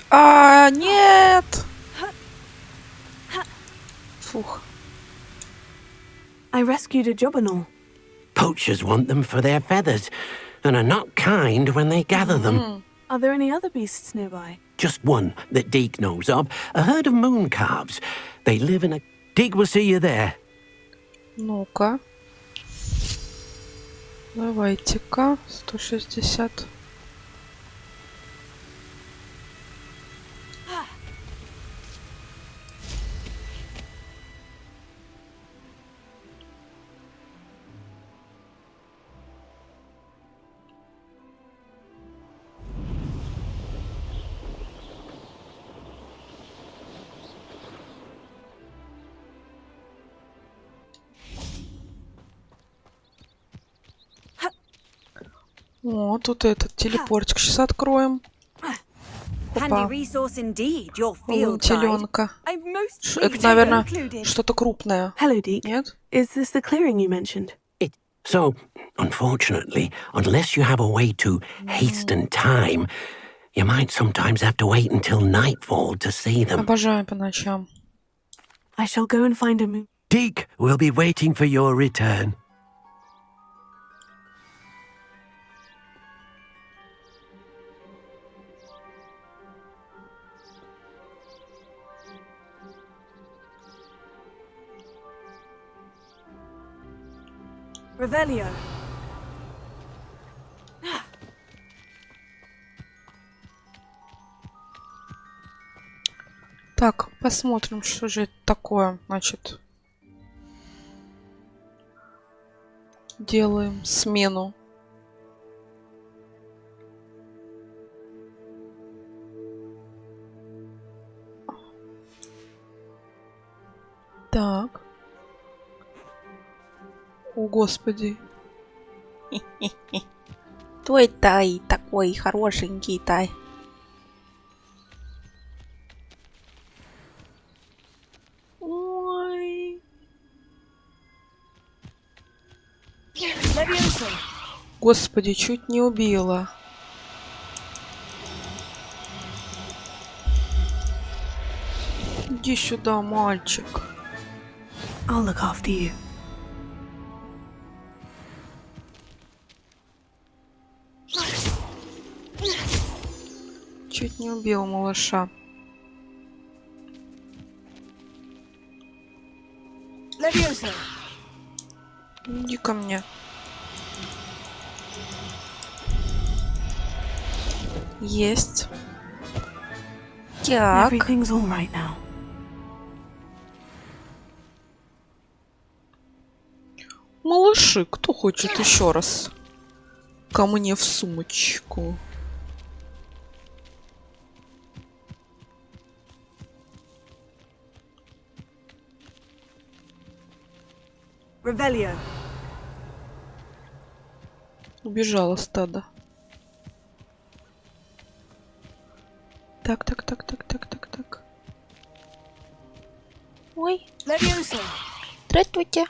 А, нет! Фух. I rescued a jobberknoll. Poachers want them for their feathers, and are not kind when they gather them. Are there any other beasts nearby? Just one that Deke knows of, a herd of moon calves. They live in a... Deke will see you there. Ну-ка. Давайте-ка. 160. О, тут этот телепортик сейчас откроем. Опа. Теленка. Это, наверное, что-то крупное. Hello, Deke. Нет? Is this the clearing you mentioned? So, unfortunately, unless you have a way to hasten time, you might sometimes have to wait until nightfall to see them. Обожаю по ночам. I shall go and find a moon. Deke will be waiting for your return. Revelio. Так, посмотрим, что же это такое. Значит, делаем смену. Так. О, господи. Твой тай такой хорошенький тай. Ой. Господи, чуть не убила. Иди сюда, мальчик. I'll look after you. Чуть не убил малыша. Иди ко мне. Есть. Так. Everything's all right now. Малыши, кто хочет еще раз? Ко мне в сумочку. Revelio. Убежало стадо. Так. Ой. Здравствуйте.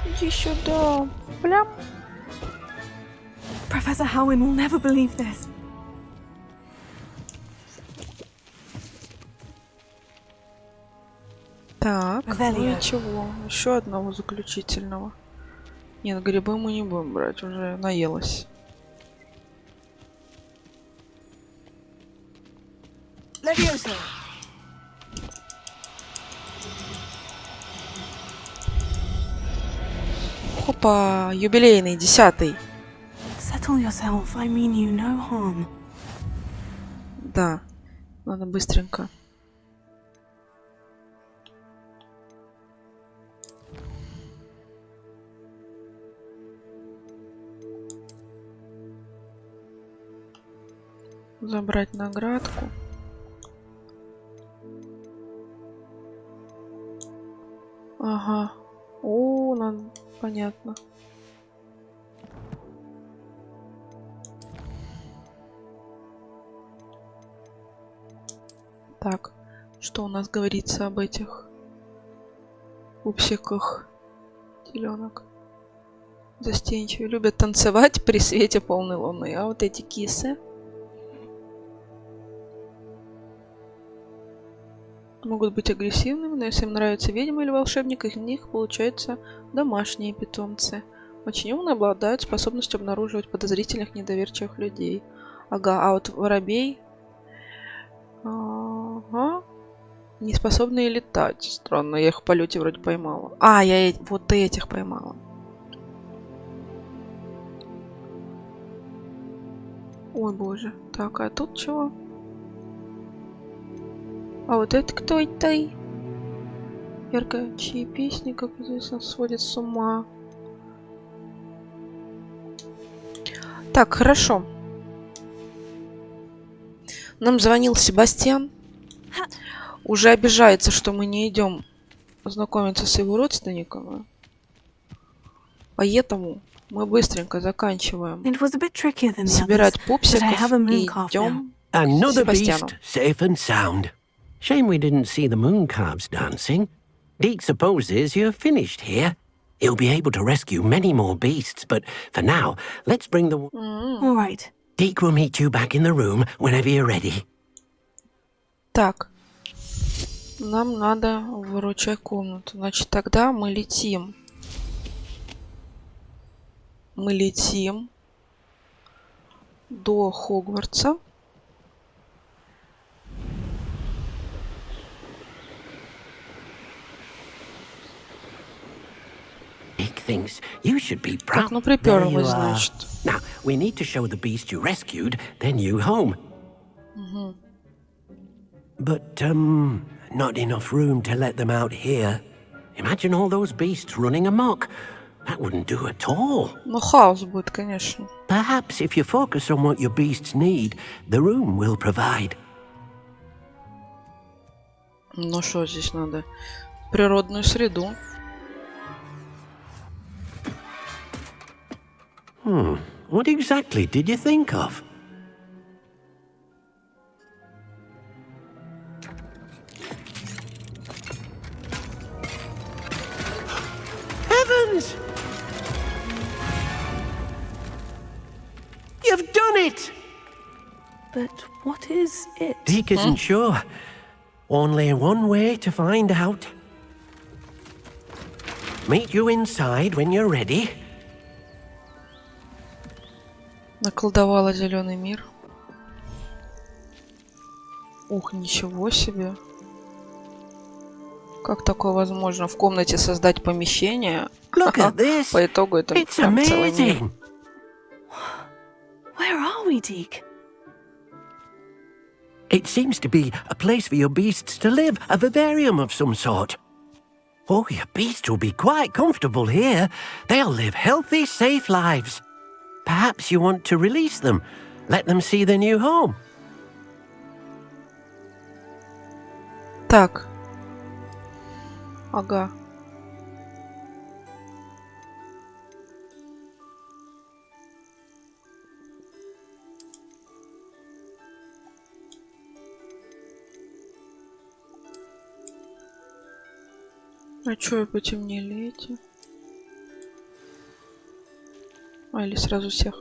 Иди сюда. Плям. Professor Howin will never believe this. Так, ну и чего? Еще одного заключительного. Нет, грибы мы не будем брать, уже наелась. Хопа, юбилейный, 10-й. Settle yourself, I mean you no harm. Да, надо быстренько. Забрать наградку. Ага. О, надо... понятно. Так, что у нас говорится об этих пупсиках? Теленок. Застенчивые, любят танцевать при свете полной луны. А вот эти кисы. Могут быть агрессивными, но если им нравится ведьма или волшебник, из них получаются домашние питомцы. Очень умные, обладают способностью обнаруживать подозрительных, недоверчивых людей. Ага, а вот воробей... Ага. Не способные летать. Странно, я их в полете вроде поймала. А, я вот этих поймала. Ой, боже. Так, а тут чего? А вот это кто это? Яркие песни, как известно, сводят с ума. Так, хорошо. Нам звонил Себастьян. Уже обижается, что мы не идем знакомиться с его родственниками. Поэтому мы быстренько заканчиваем собирать пупсиков и идем к Себастьяну. Safe and sound. Shame we didn't see the moon calves dancing. Deke supposes you're finished here. He'll be able to rescue many more beasts, but for now, let's bring the... All right. Deke will meet you back in the room whenever you're ready. Так. Нам надо выручать комнату. Значит, тогда мы летим. Мы летим до Хогвартса. Thinks you should be proud. Так, ну припёрлась, значит. Now, we need to show the beast you rescued their new home. But, not enough room to let them out here. Imagine all those beasts running amok. That wouldn't do at all. Ну, хаос будет, конечно. Perhaps if you focus on what your beasts need, the room will provide. Ну, что здесь надо? Природную среду. What exactly did you think of? Heavens! You've done it! But what is it? Deke isn't sure. Only one way to find out. Meet you inside when you're ready. Наколдовала зеленый мир. Ух, ничего себе. Как такое возможно в комнате создать помещение? По итогу это прям целый мир. Where are we, Deke? It seems to be a place for your beasts to live, a vivarium of some sort. Oh, your beasts will be quite comfortable here. They'll live healthy, safe lives. Perhaps you want to release them, let them see their new home. Так. Ага. А чё потемнели эти? А, или сразу всех?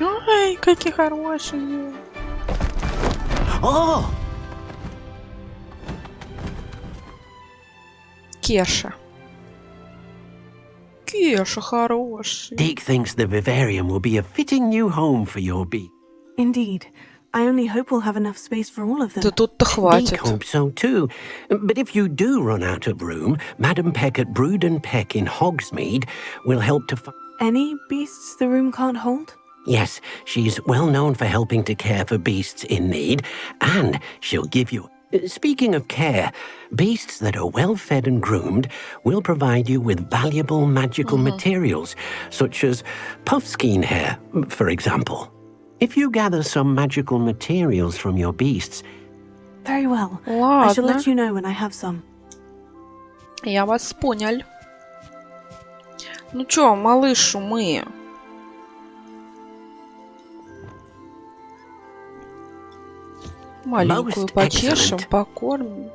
Ой, какие хорошие. О! Кеша. Кеша хороший. Deke thinks the vivarium will be a fitting new home for your beast. Indeed. I only hope we'll have enough space for all of them. Да тут-то хватит. Deke hopes so too. But if you do run out of room, Madam Peck at Brood and Peck in Hogsmeade will help to find... Any beasts the room can't hold? Yes, she's well known for helping to care for beasts in need, and she'll give you... Speaking of care, beasts that are well fed and groomed will provide you with valuable magical materials, such as puffskein hair, for example. If you gather some magical materials from your beasts... Very well. Ладно. I shall let you know when I have some. Я вас понял. Ну чё, малышу мы... Маленькую почешем, покормим.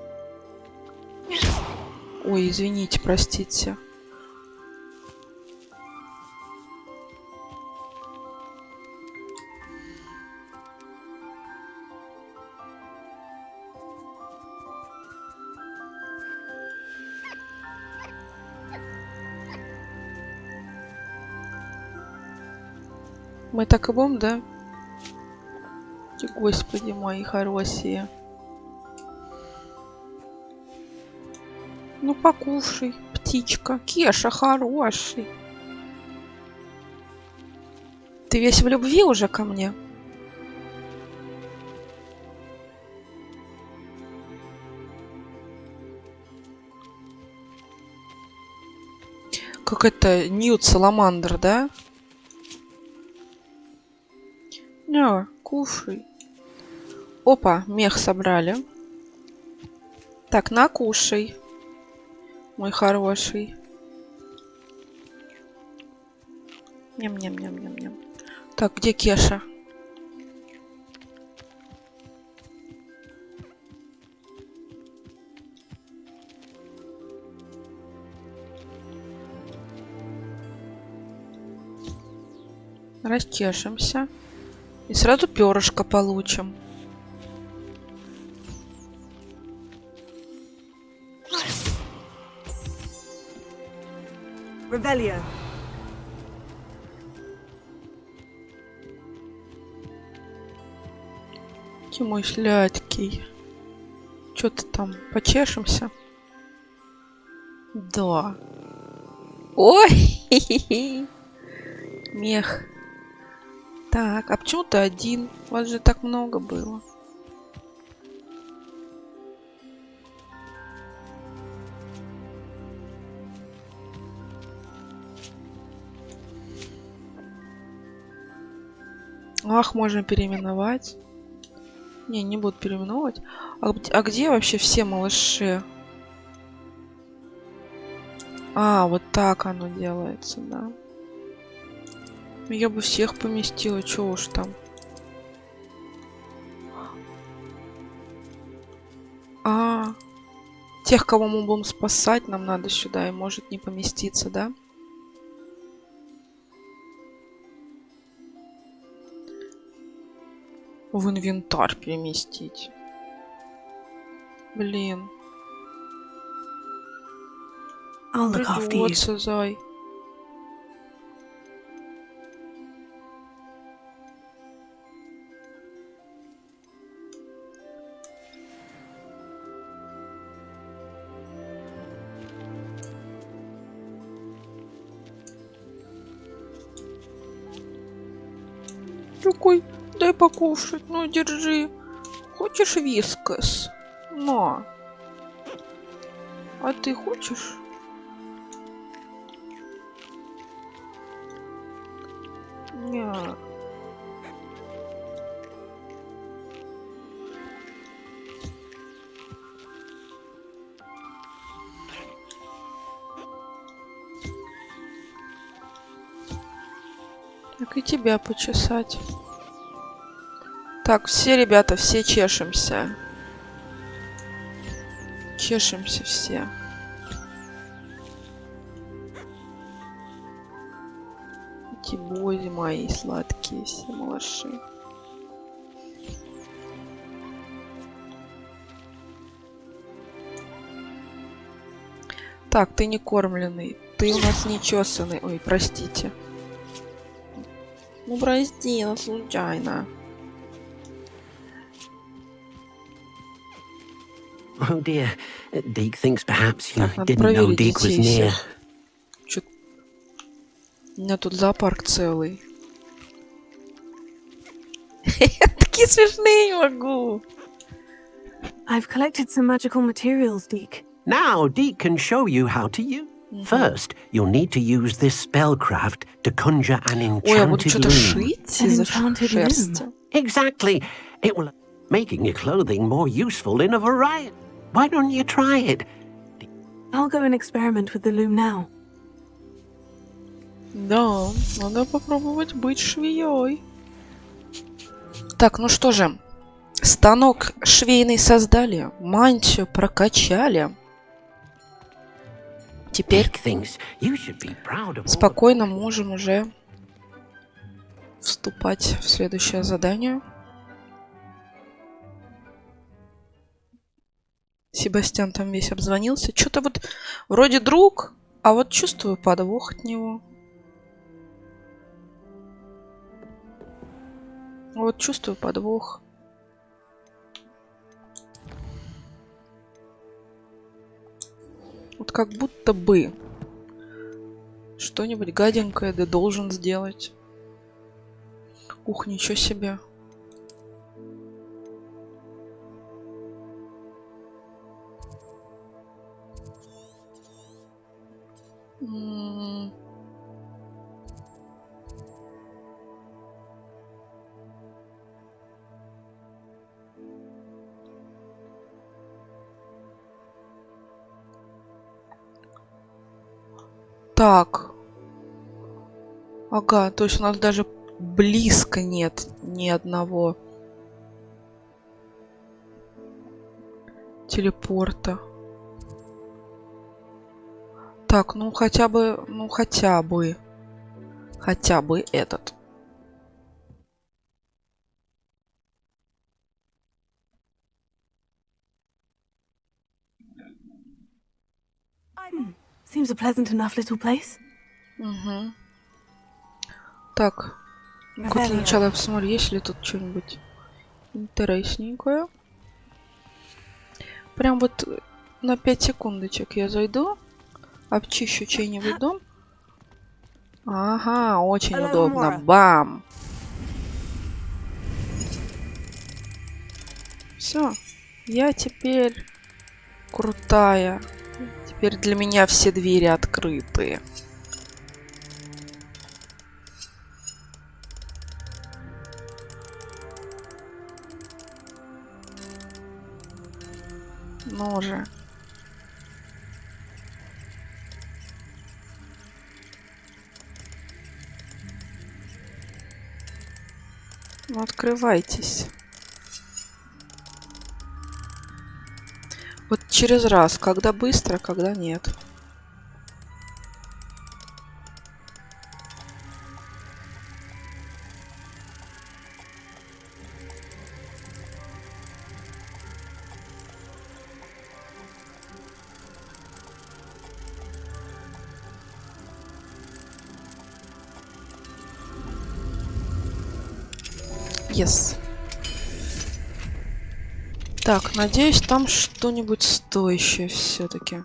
Ой, извините, простите. Мы так и будем, да? Господи мои хорошие. Ну покушай, птичка. Кеша хороший. Ты весь в любви уже ко мне? Как это Ньют Саламандр, да? Не, кушай. Опа, мех собрали. Так, накушай, мой хороший. Ням-ням-ням-ням-ням. Так, где Кеша? Растешимся. И сразу перышко получим. Revelio. Мой сладкий. Чё ты там? Почешемся? Да. Ой! Мех. Так, а почему ты один? У вас же так много было. Ах, можно переименовать. Не буду переименовывать. А где вообще все малыши? А, вот так оно делается, да. Я бы всех поместила, чё уж там. А, тех, кого мы будем спасать, нам надо сюда и может не поместиться, да? В инвентарь переместить. Блин. Придется, зай. Такой, дай покушать, ну держи. Хочешь вискас? На. А ты хочешь? Нет. Так и тебя почесать. Так, все, ребята, все чешемся. Чешемся все. Эти бози мои сладкие, все малыши. Так, ты не кормленный. Ты у нас не чесанный. Ой, простите. Ну, прости, ну, случайно. Oh dear, Deke thinks perhaps you didn't know Deke was near. У меня тут зоопарк целый. Такие смешные не могу. I've collected some magical materials, Deke. Now Deke can show you how to use. First, you'll need to use this spellcraft to conjure an enchanted loom. An enchanted loom? Exactly. It will making your clothing more useful in a variety. Why don't you try it? I'll go and experiment with the loom now. Да, надо попробовать быть швеей. Так, ну что же. Станок швейный создали. Мантию прокачали. Теперь спокойно можем уже вступать в следующее задание. Себастьян там весь обзвонился. Что-то вот вроде друг, а вот чувствую подвох от него. Вот чувствую подвох. Вот как будто бы что-нибудь гаденькое ты должен сделать. Ух, ничего себе. Так. Ага, то есть у нас даже близко нет ни одного телепорта. Так, ну хотя бы этот. Seems a pleasant enough little place. Угу. Так. Ну-ка, для начала я посмотрю, есть ли тут что-нибудь интересненькое. Прям вот на 5 секундочек я зайду, обчищу чей-нибудь дом. Ага, очень удобно. Бам! Все. Я теперь крутая. Теперь для меня все двери открыты. Ну же. Ну, открывайтесь. Вот через раз, когда быстро, когда нет. Yes. Так, надеюсь, там что-нибудь стоящее все-таки.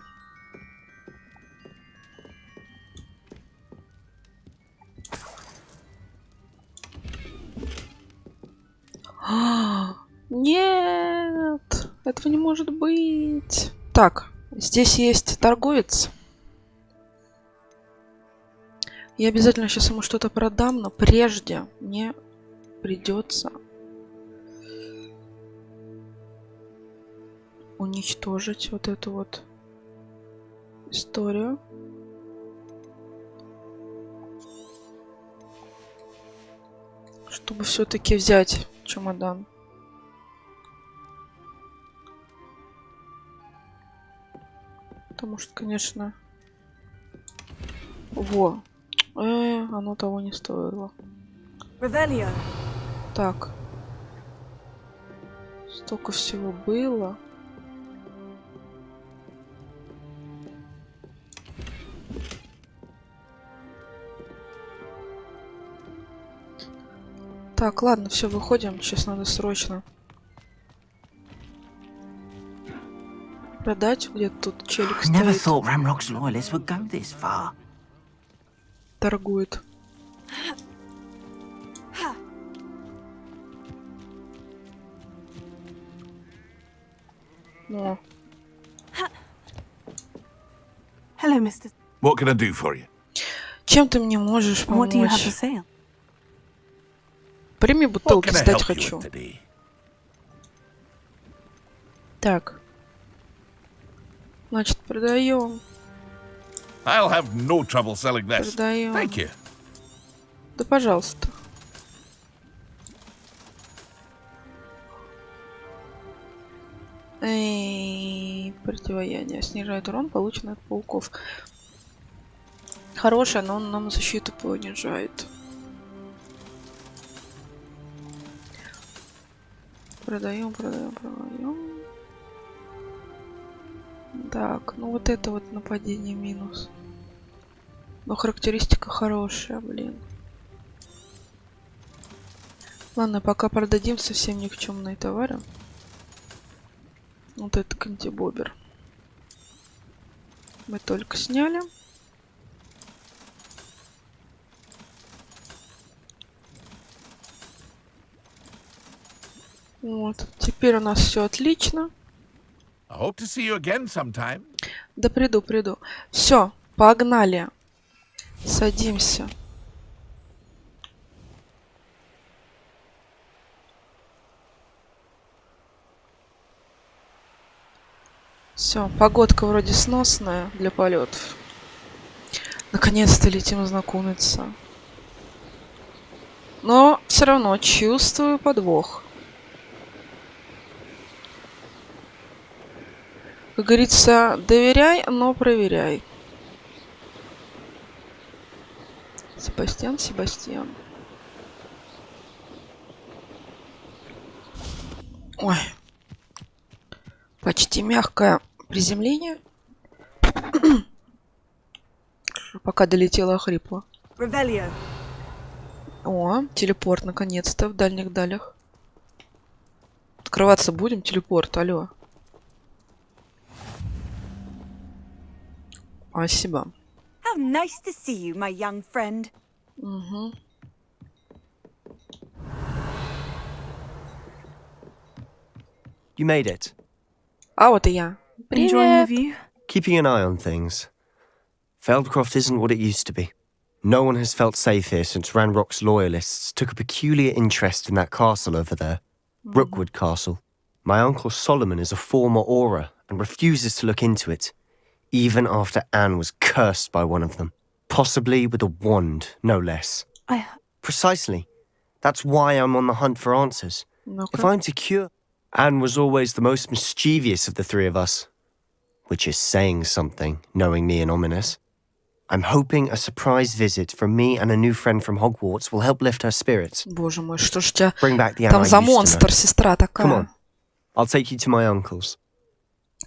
Нет, этого не может быть. Так, здесь есть торговец. Я обязательно сейчас ему что-то продам, но прежде мне придется уничтожить вот эту вот историю. Чтобы все-таки взять чемодан. Потому что, конечно... Во. Оно того не стоило. Так. Столько всего было. Так, ладно, все, выходим. Сейчас надо срочно продать. Где-то тут челик стоит. Торгует. О. Hello, Mr. What can I do for you? Чем ты мне можешь помочь? What do you have for sale? Прими бутылки, сдать хочу. Так. Значит, продаем. I'll have no trouble selling this. Продаем. Thank you. Да, пожалуйста. Противоядие. Снижает урон, полученный от пауков. Хорошее, но он нам защиту понижает. Продаем. Так, ну вот это вот нападение минус. Но характеристика хорошая, блин. Ладно, пока продадим совсем никчемные товары. Вот этот антибобер. Мы только сняли. Вот. Теперь у нас все отлично. I hope to see you again sometime. Да приду. Все, погнали. Садимся. Все, погодка вроде сносная для полетов. Наконец-то летим знакомиться. Но все равно чувствую подвох. Как говорится, доверяй, но проверяй. Себастьян. Ой. Почти мягкое приземление. Пока долетела, охрипла. О, телепорт наконец-то в дальних далях. Открываться будем? Телепорт, алло. Спасибо. How nice to see you, my young friend. Угу. You made it. А вот и я. Enjoying the view? Keeping an eye on things. Feldcroft isn't what it used to be. No one has felt safe here since Ranrock's loyalists took a peculiar interest in that castle over there. Rookwood Castle. My uncle Solomon is a former Auror and refuses to look into it, even after Anne was cursed by one of them. Possibly with a wand, no less. Precisely. That's why I'm on the hunt for answers. Okay. If I'm to cure... Anne was always the most mischievous of the three of us. Which is saying something, knowing me and ominous. I'm hoping a surprise visit from me and a new friend from Hogwarts will help lift her spirits. Боже мой, что ж у тебя Bring back the там Anne за I used to know. монстр, сестра такая? Come on. I'll take you to my uncle's.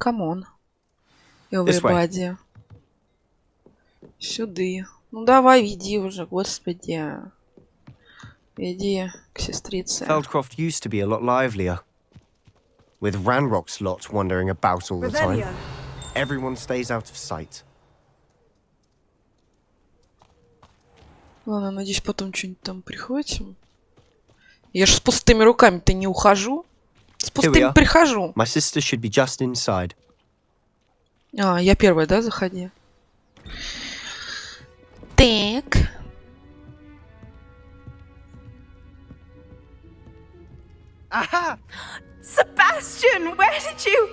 Come on. Everybody. Сюда. Ну давай, веди уже, господи. Веди к сестрице. Feldcroft used to be a lot livelier. With Ranrock's lot wandering about all the time. Everyone stays out of sight. Ладно, надеюсь, потом что-нибудь там прихватим. Я ж с пустыми руками-то не ухожу. С пустыми прихожу. My sister should be just inside. А, я первая, да, заходи? Так. Aha! Sebastian, where did you...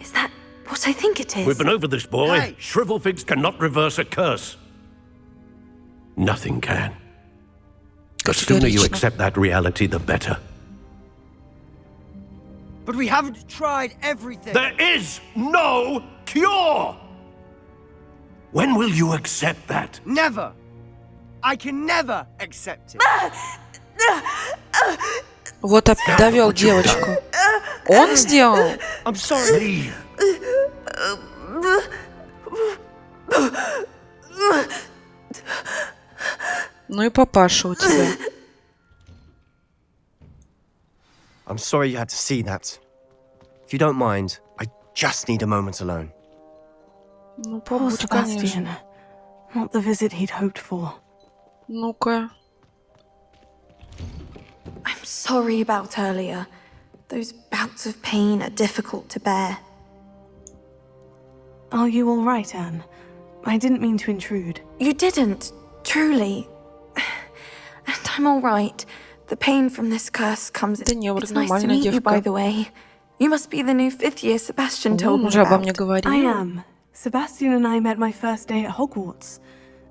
Is that what I think it is? We've been over this, boy. Hey. Shrivelfigs cannot reverse a curse. Nothing can. The sooner you accept that reality, the better. But we haven't tried everything. There is no cure! When will you accept that? Never! I can never accept it. Вот довел девочку. Он сделал? I'm sorry. Ну и папаша у тебя. I'm sorry you had to see that. If you don't mind, I just need a moment alone. Ну, Poor побудь, Sebastian. конечно. Not the visit he'd hoped for. Ну-ка. I'm sorry about earlier. Those bouts of pain are difficult to bear. Are you all right, Anne? I didn't mean to intrude. You didn't, truly. And I'm all right. The pain from this curse comes... Да не, It's nice to meet you, by the way. You must be the new fifth year Sebastian told me about. I am. Sebastian and I met my first day at Hogwarts.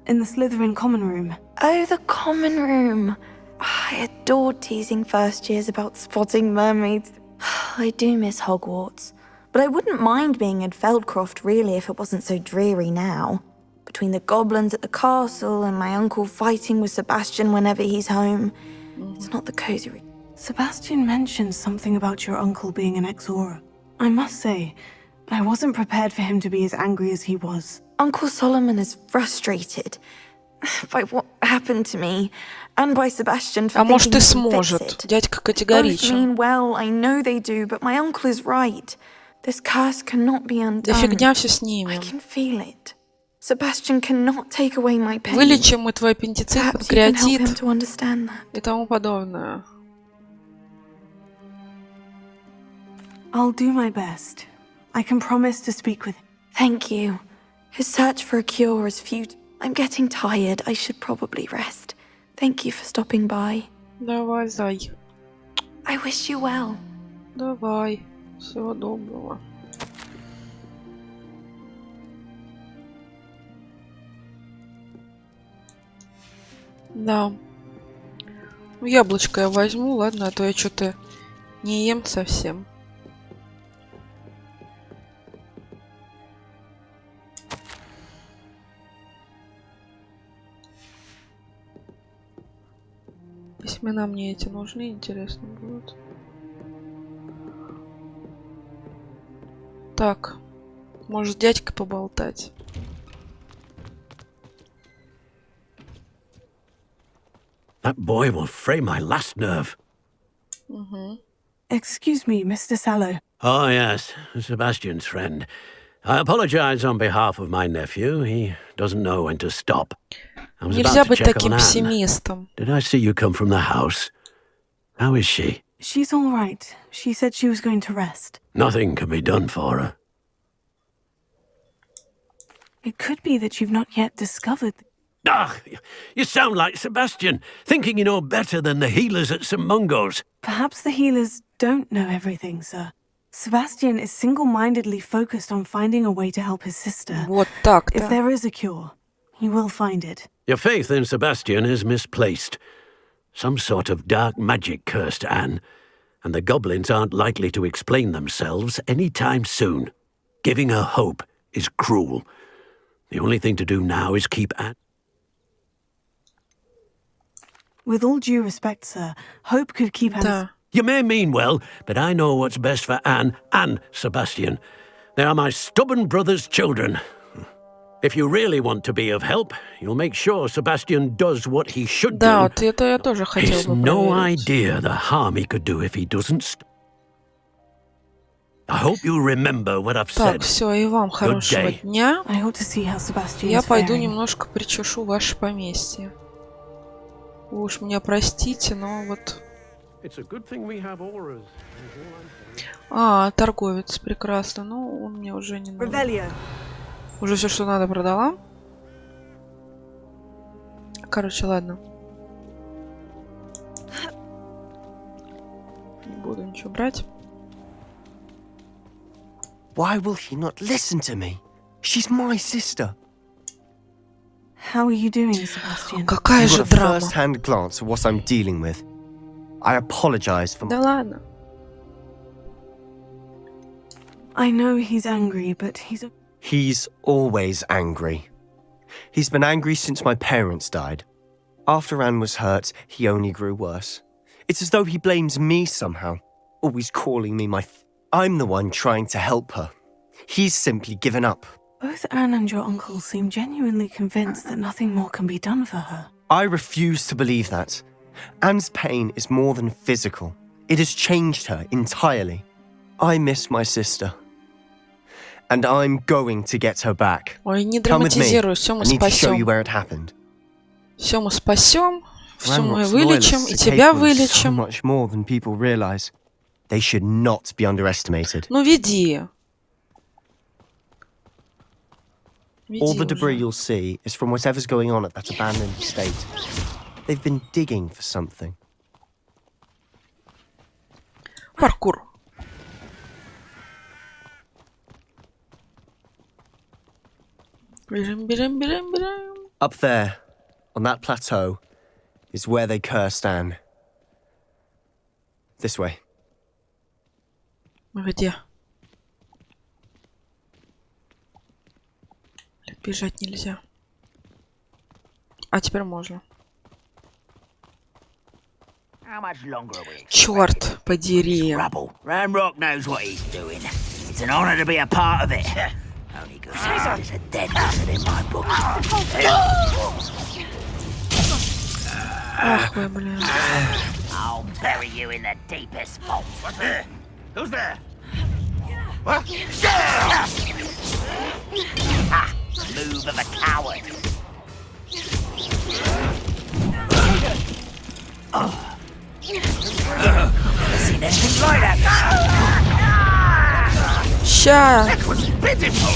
In the Slytherin common room. Oh, the common room. I adored teasing first years about spotting mermaids. I do miss Hogwarts. But I wouldn't mind being in Feldcroft, really, if it wasn't so dreary now. Between the goblins at the castle and my uncle fighting with Sebastian whenever he's home. It's not the cozy... Sebastian mentioned something about your uncle being an ex-Auror. I must say, I wasn't prepared for him to be as angry as he was. Uncle Solomon is frustrated by what happened to me, and by Sebastian for А может, thinking и he can fix сможет. it. Дядька Both категоричен. mean well, I know they do, but my uncle is right. This curse cannot be undone. Да фигня все I снимем. can feel it. Sebastian cannot take away my pain. Вылечим мы твой аппендицит, Perhaps you can help him панкреатит to understand that. и тому подобное. I'll do my best. I can promise to speak with him. Thank you. His search for a cure is futile. I'm getting tired. I should probably rest. Thank you for stopping by. Давай, зай. I wish you well. Давай. Всего доброго. Да. Ну, яблочко я возьму, ладно, а то я что-то не ем совсем. Письмена мне эти нужны, интересно будет. Так, может, с дядькой поболтать. That boy will fray my last nerve. Excuse me, Mr. Sallow. Oh, yes, Sebastian's friend. I apologize on behalf of my nephew. He doesn't know when to stop. I was Нельзя about to быть check таким on Anne. пессимистом. Did I see you come from the house? How is she? She's all right. She said she was going to rest. Nothing can be done for her. It could be that you've not yet discovered. Ah, you sound like Sebastian, thinking you know better than the healers at St. Mungo's. Perhaps the healers don't know everything, sir. Sebastian is single-mindedly focused on finding a way to help his sister. Вот так-то. If there is a cure, he will find it. Your faith in Sebastian is misplaced. Some sort of dark magic cursed Anne, and the goblins aren't likely to explain themselves any time soon. Giving her hope is cruel. The only thing to do now is keep Anne. With all due respect, sir, hope could keep Anne. Да. You may mean well, but I know what's best for Anne and Sebastian. They are my stubborn brother's children. If you really want to be of help, you'll make sure Sebastian does what he should Да, do. вот это я тоже хотел He's бы no проверить. idea the harm he could do if he doesn't. I hope you remember what I've Так, said. все, и вам хорошего day. дня. I ought to see how Sebastian Я is пойду faring. немножко причешу ваше поместье. Вы уж меня простите, но вот... It's a good thing we have auras. А, торговец, прекрасно. Ну, он мне уже не нужен. Revelio. Уже все, что надо, продала. Короче, ладно. Не буду ничего брать. Why will he not listen to me? She's my sister. How are you doing, Sebastian? Какая You же got a драма. first-hand glance at what I'm dealing with. I apologize for. Да ладно. I know he's angry, but He's always angry. He's been angry since my parents died. After Anne was hurt, he only grew worse. It's as though he blames me somehow, always calling me I'm the one trying to help her. He's simply given up. both Anne and your uncle seem genuinely convinced that nothing more can be done for her. I refuse to believe that. Anne's pain is more than physical. It has changed her entirely. I miss my sister. And I'm going to get her back. Ой, не Come with me. драматизируй, все мы I need to show you спасем. where it happened. Все мы спасем, все мы Ranrock's вылечим, loyalists и are тебя capable of so вылечим. much more than people realize. They should not be underestimated. Ну веди. All the Веди debris уже. you'll see is from whatever's going on at that abandoned estate. They've been digging for something. Паркур. Бежим, бежим, бежим, бежим. Up there, on that plateau, is where they cursed Anne. This way. Где? Бежать нельзя. А теперь можно. Черт подери. Ranrock knows what he's doing. It's an honor to be a part of it. Only good is a dead wizard in my book. Ах вы, блин. I'll bury you in the deepest vault. What's there? Who's there? What? Ah, move of a coward. Never seen anything like that. Ща. That was pitiful.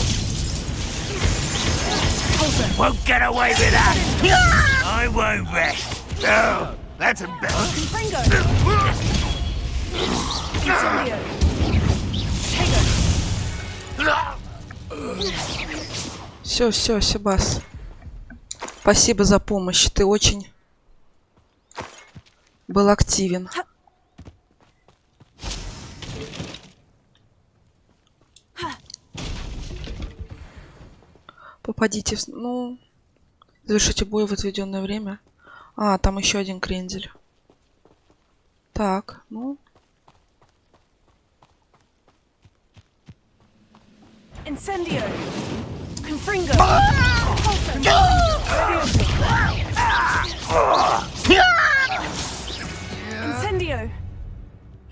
Won't get away with that. I won't rest. No, that's embarrassing. Все, Себас. Спасибо за помощь. Ты очень был активен. Попадите в... Ну... Завершите бой в отведенное время. А, там еще один крендель. Так, ну... Incendio. Confringo. Incendio.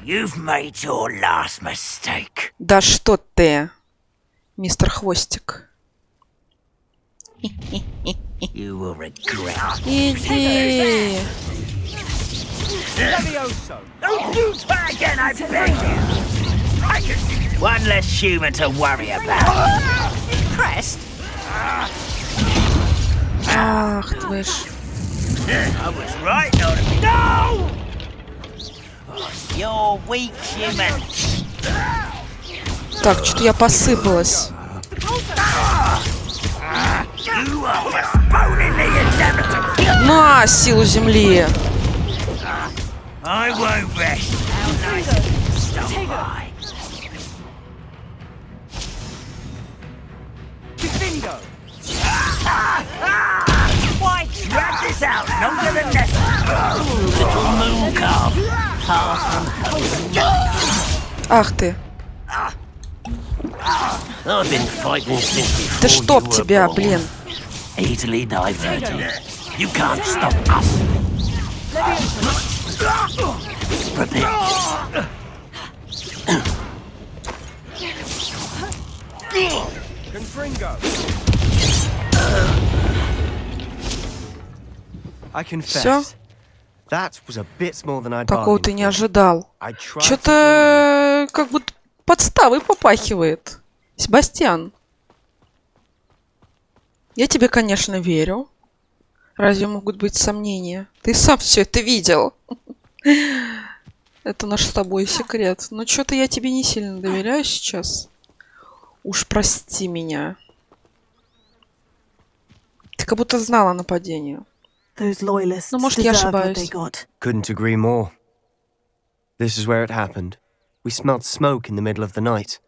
You've made your last mistake. Да что ты, мистер Хвостик. You will regret. Иди. Don't do that again, I beg you. One less human to worry about. Impressed? Ах ты ж. I was right not to be. No! You're weak, human. Так, что-то я посыпалась. You are postponing the inevitable. На силу земли. I won't rest. How nice of you to stop by. Why drag this out longer than necessary? Little moon calf, far from home. Ах ты. I've been fighting since before Да чтоб you were тебя, born. блин. Easily diverted. You can't stop us. Prepare. I confess. Всё? That was a bit more than I'd Такого bargained ты не for. ожидал. I tried to Что-то как будто подставой попахивает. Себастьян. Я тебе, конечно, верю. Разве могут быть сомнения? Ты сам все это видел. Это наш с тобой секрет. Но что-то я тебе не сильно доверяю сейчас. Уж прости меня. Ты как будто знала о нападении. Ну, может, я ошибаюсь. Couldn't agree more. This is where it happened. We smelled smoke in the middle of the night.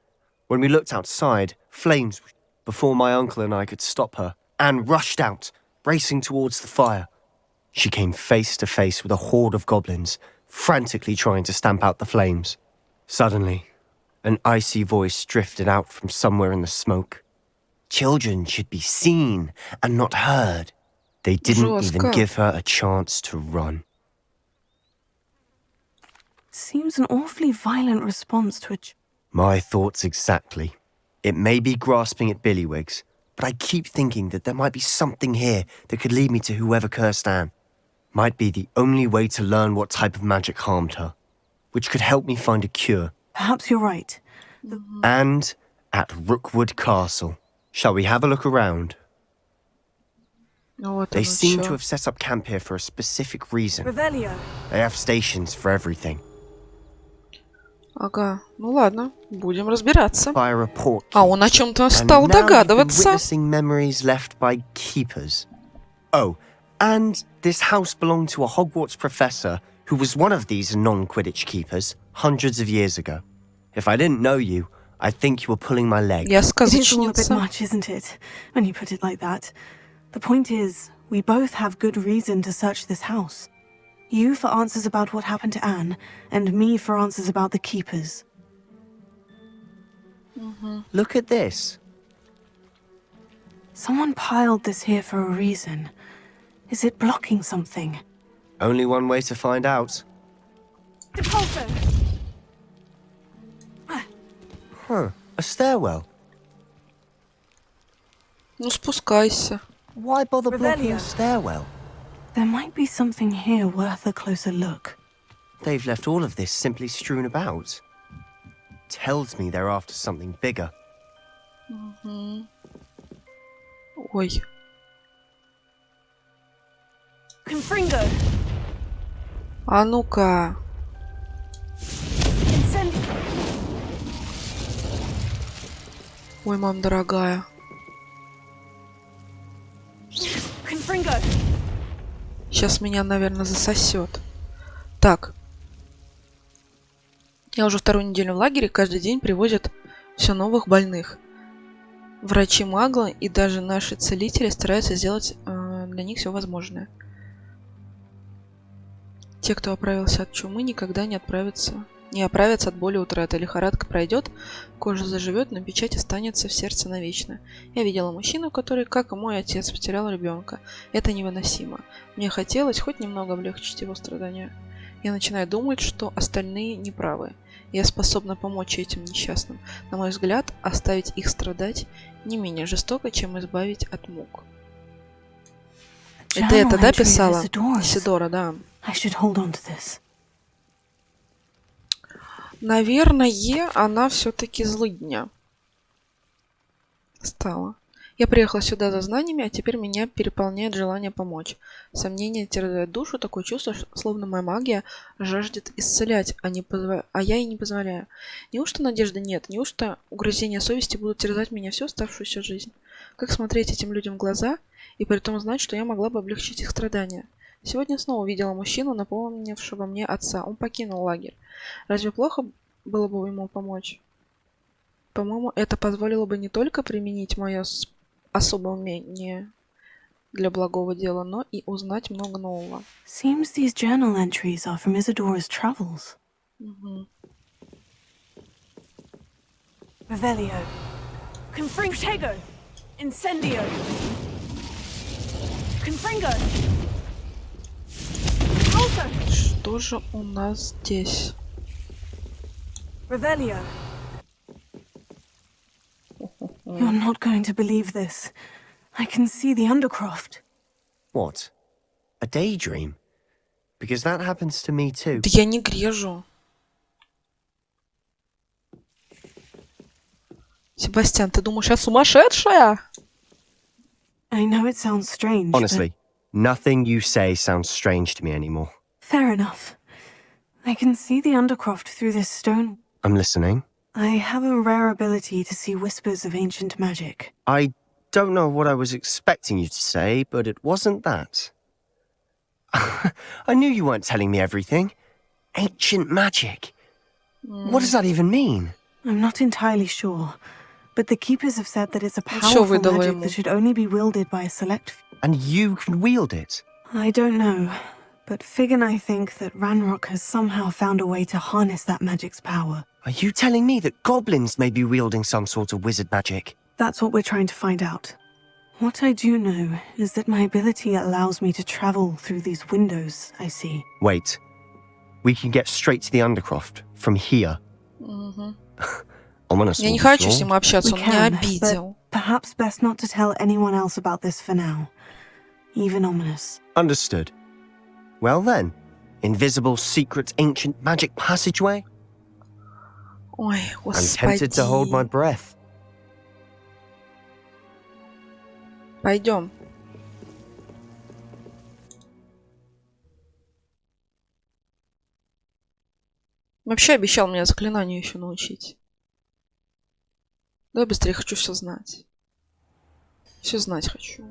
When we looked outside, flames. Before my uncle and I could stop her, Anne rushed out, racing towards the fire. She came face to face with a horde of goblins, frantically trying to stamp out the flames. Suddenly, an icy voice drifted out from somewhere in the smoke. Children should be seen and not heard. They didn't even give her a chance to run. Seems an awfully violent response to a... My thoughts exactly. It may be grasping at Billywigs, but I keep thinking that there might be something here that could lead me to whoever cursed Anne. Might be the only way to learn what type of magic harmed her, which could help me find a cure. Perhaps you're right. And at Rookwood Castle. Shall we have a look around? They seem to have set up camp here for a specific reason. Revelio. They have stations for everything. Ага, ну ладно, будем разбираться. By a report. А он о чем-то стал догадываться. Witnessing memories left by keepers. Oh, and this house belonged to a Hogwarts professor who was one of these non-Quidditch keepers hundreds of years ago. If I didn't know you, I think you were pulling my leg. Я It is all a bit сказочница. much, isn't it? When you put it like that. The point is, we both have good reason to search this house. You for answers about what happened to Anne, and me for answers about the keepers. Look at this. Someone piled this here for a reason. Is it blocking something? Only one way to find out. Huh, a stairwell. Ну, спускайся. Why bother blocking a stairwell? There might be something here worth a closer look. They've left all of this simply strewn about. Tells me they're after something bigger. Ой. Confringo. А ну-ка. Ой, мам дорогая. Confringo. Сейчас меня, наверное, засосет. Так. Я уже вторую неделю в лагере, каждый день привозят все новых больных. Врачи Магла и даже наши целители стараются сделать для них все возможное. Те, кто оправился от чумы, никогда не оправятся от боли утраты. Лихорадка пройдет, кожа заживет, но печать останется в сердце навечно. Я видела мужчину, который, как и мой отец, потерял ребенка. Это невыносимо. Мне хотелось хоть немного облегчить его страдания. Я начинаю думать, что остальные неправы. Я способна помочь этим несчастным. На мой взгляд, оставить их страдать не менее жестоко, чем избавить от мук. Это, да, писала? Исидора, да. Наверное, она все-таки злыдня стала. Я приехала сюда за знаниями, а теперь меня переполняет желание помочь. Сомнения терзают душу, такое чувство, словно моя магия жаждет исцелять, а я ей не позволяю. Неужто надежды нет? Неужто угрызения совести будут терзать меня всю оставшуюся жизнь? Как смотреть этим людям в глаза и при этом знать, что я могла бы облегчить их страдания? Сегодня снова увидела мужчину, напомнившего мне отца. Он покинул лагерь. Разве плохо было бы ему помочь? По-моему, это позволило бы не только применить мое особое умение для благого дела, но и узнать много нового. Seems these journal entries are from Isidora's travels. Revelio. Confringo. Incendio. Confringo. Что же у нас здесь? Revelio. You're not going to believe this. I can see the Undercroft. What? A daydream? Because that happens to me too. Да я не грежу. Себастьян, ты думаешь, я сумасшедшая? I know it sounds strange. Honestly, nothing you say sounds strange to me anymore. Fair enough. I can see the Undercroft through this stone. I'm listening. I have a rare ability to see whispers of ancient magic. I don't know what I was expecting you to say, but it wasn't that. I knew you weren't telling me everything. Ancient magic. What does that even mean? I'm not entirely sure, but the Keepers have said that it's a powerful magic that should only be wielded by a select few. And you can wield it? I don't know, but Fig and I think that Ranrock has somehow found a way to harness that magic's power. Are you telling me that goblins may be wielding some sort of wizard magic? That's what we're trying to find out. What I do know is that my ability allows me to travel through these windows I see. Wait. We can get straight to the Undercroft from here. Я не хочу с ним общаться, он меня обидел. Perhaps best not to tell anyone else about this for now. Even ominous. Understood. Well then, invisible, secret, ancient magic passageway? Ой, господи. I'm tempted to hold my breath. Пойдем. Вообще обещал меня заклинанию еще научить. Давай быстрее, хочу все знать. Все знать хочу.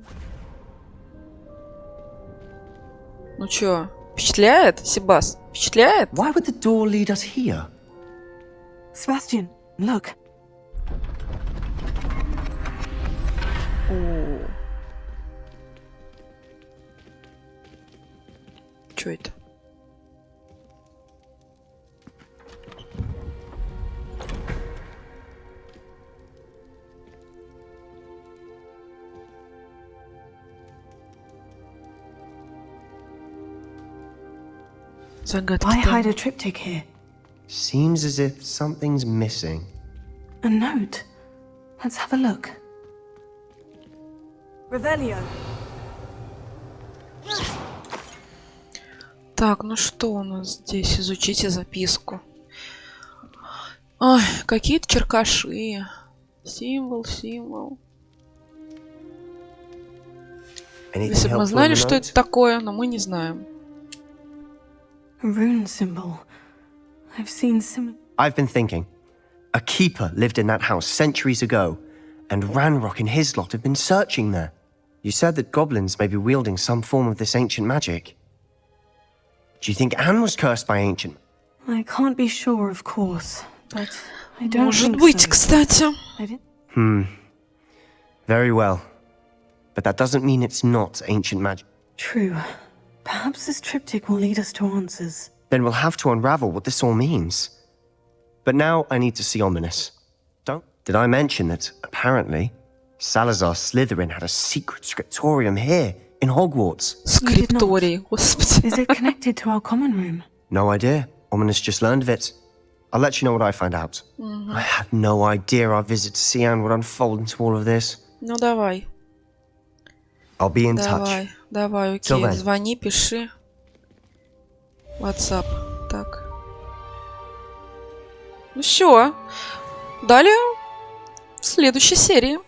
Ну чё, впечатляет, Себас? Впечатляет? Why would the door lead us here? Sebastian, look. О. Чё это? Загадки Why hide там. a triptych here? Seems as if something's missing. A note. Let's have a look. Revelio. Так, ну что у нас здесь? Изучите записку. Ой, какие-то черкаши. Символ. Если бы мы знали, что это такое, но мы не знаем. Rune symbol. I've seen some. I've been thinking. A keeper lived in that house centuries ago, and Ranrock and his lot have been searching there. You said that goblins may be wielding some form of this ancient magic. Do you think Anne was cursed by ancient? I can't be sure, of course, but I don't Может think быть, so. кстати. Very well. But that doesn't mean it's not ancient magic. True. Perhaps this triptych will lead us to answers. Then we'll have to unravel what this all means. But now I need to see Ominous. Did I mention that, apparently, Salazar Slytherin had a secret scriptorium here in Hogwarts? Скрипторий, господи. Is it connected to our common room? No idea. Ominous just learned of it. I'll let you know what I find out. I had no idea our visit to see Anne would unfold into all of this. Ну давай. I'll be in touch. Давай, Till окей. then. Звони, пиши. WhatsApp. Так. Ну все. Далее в следующей серии.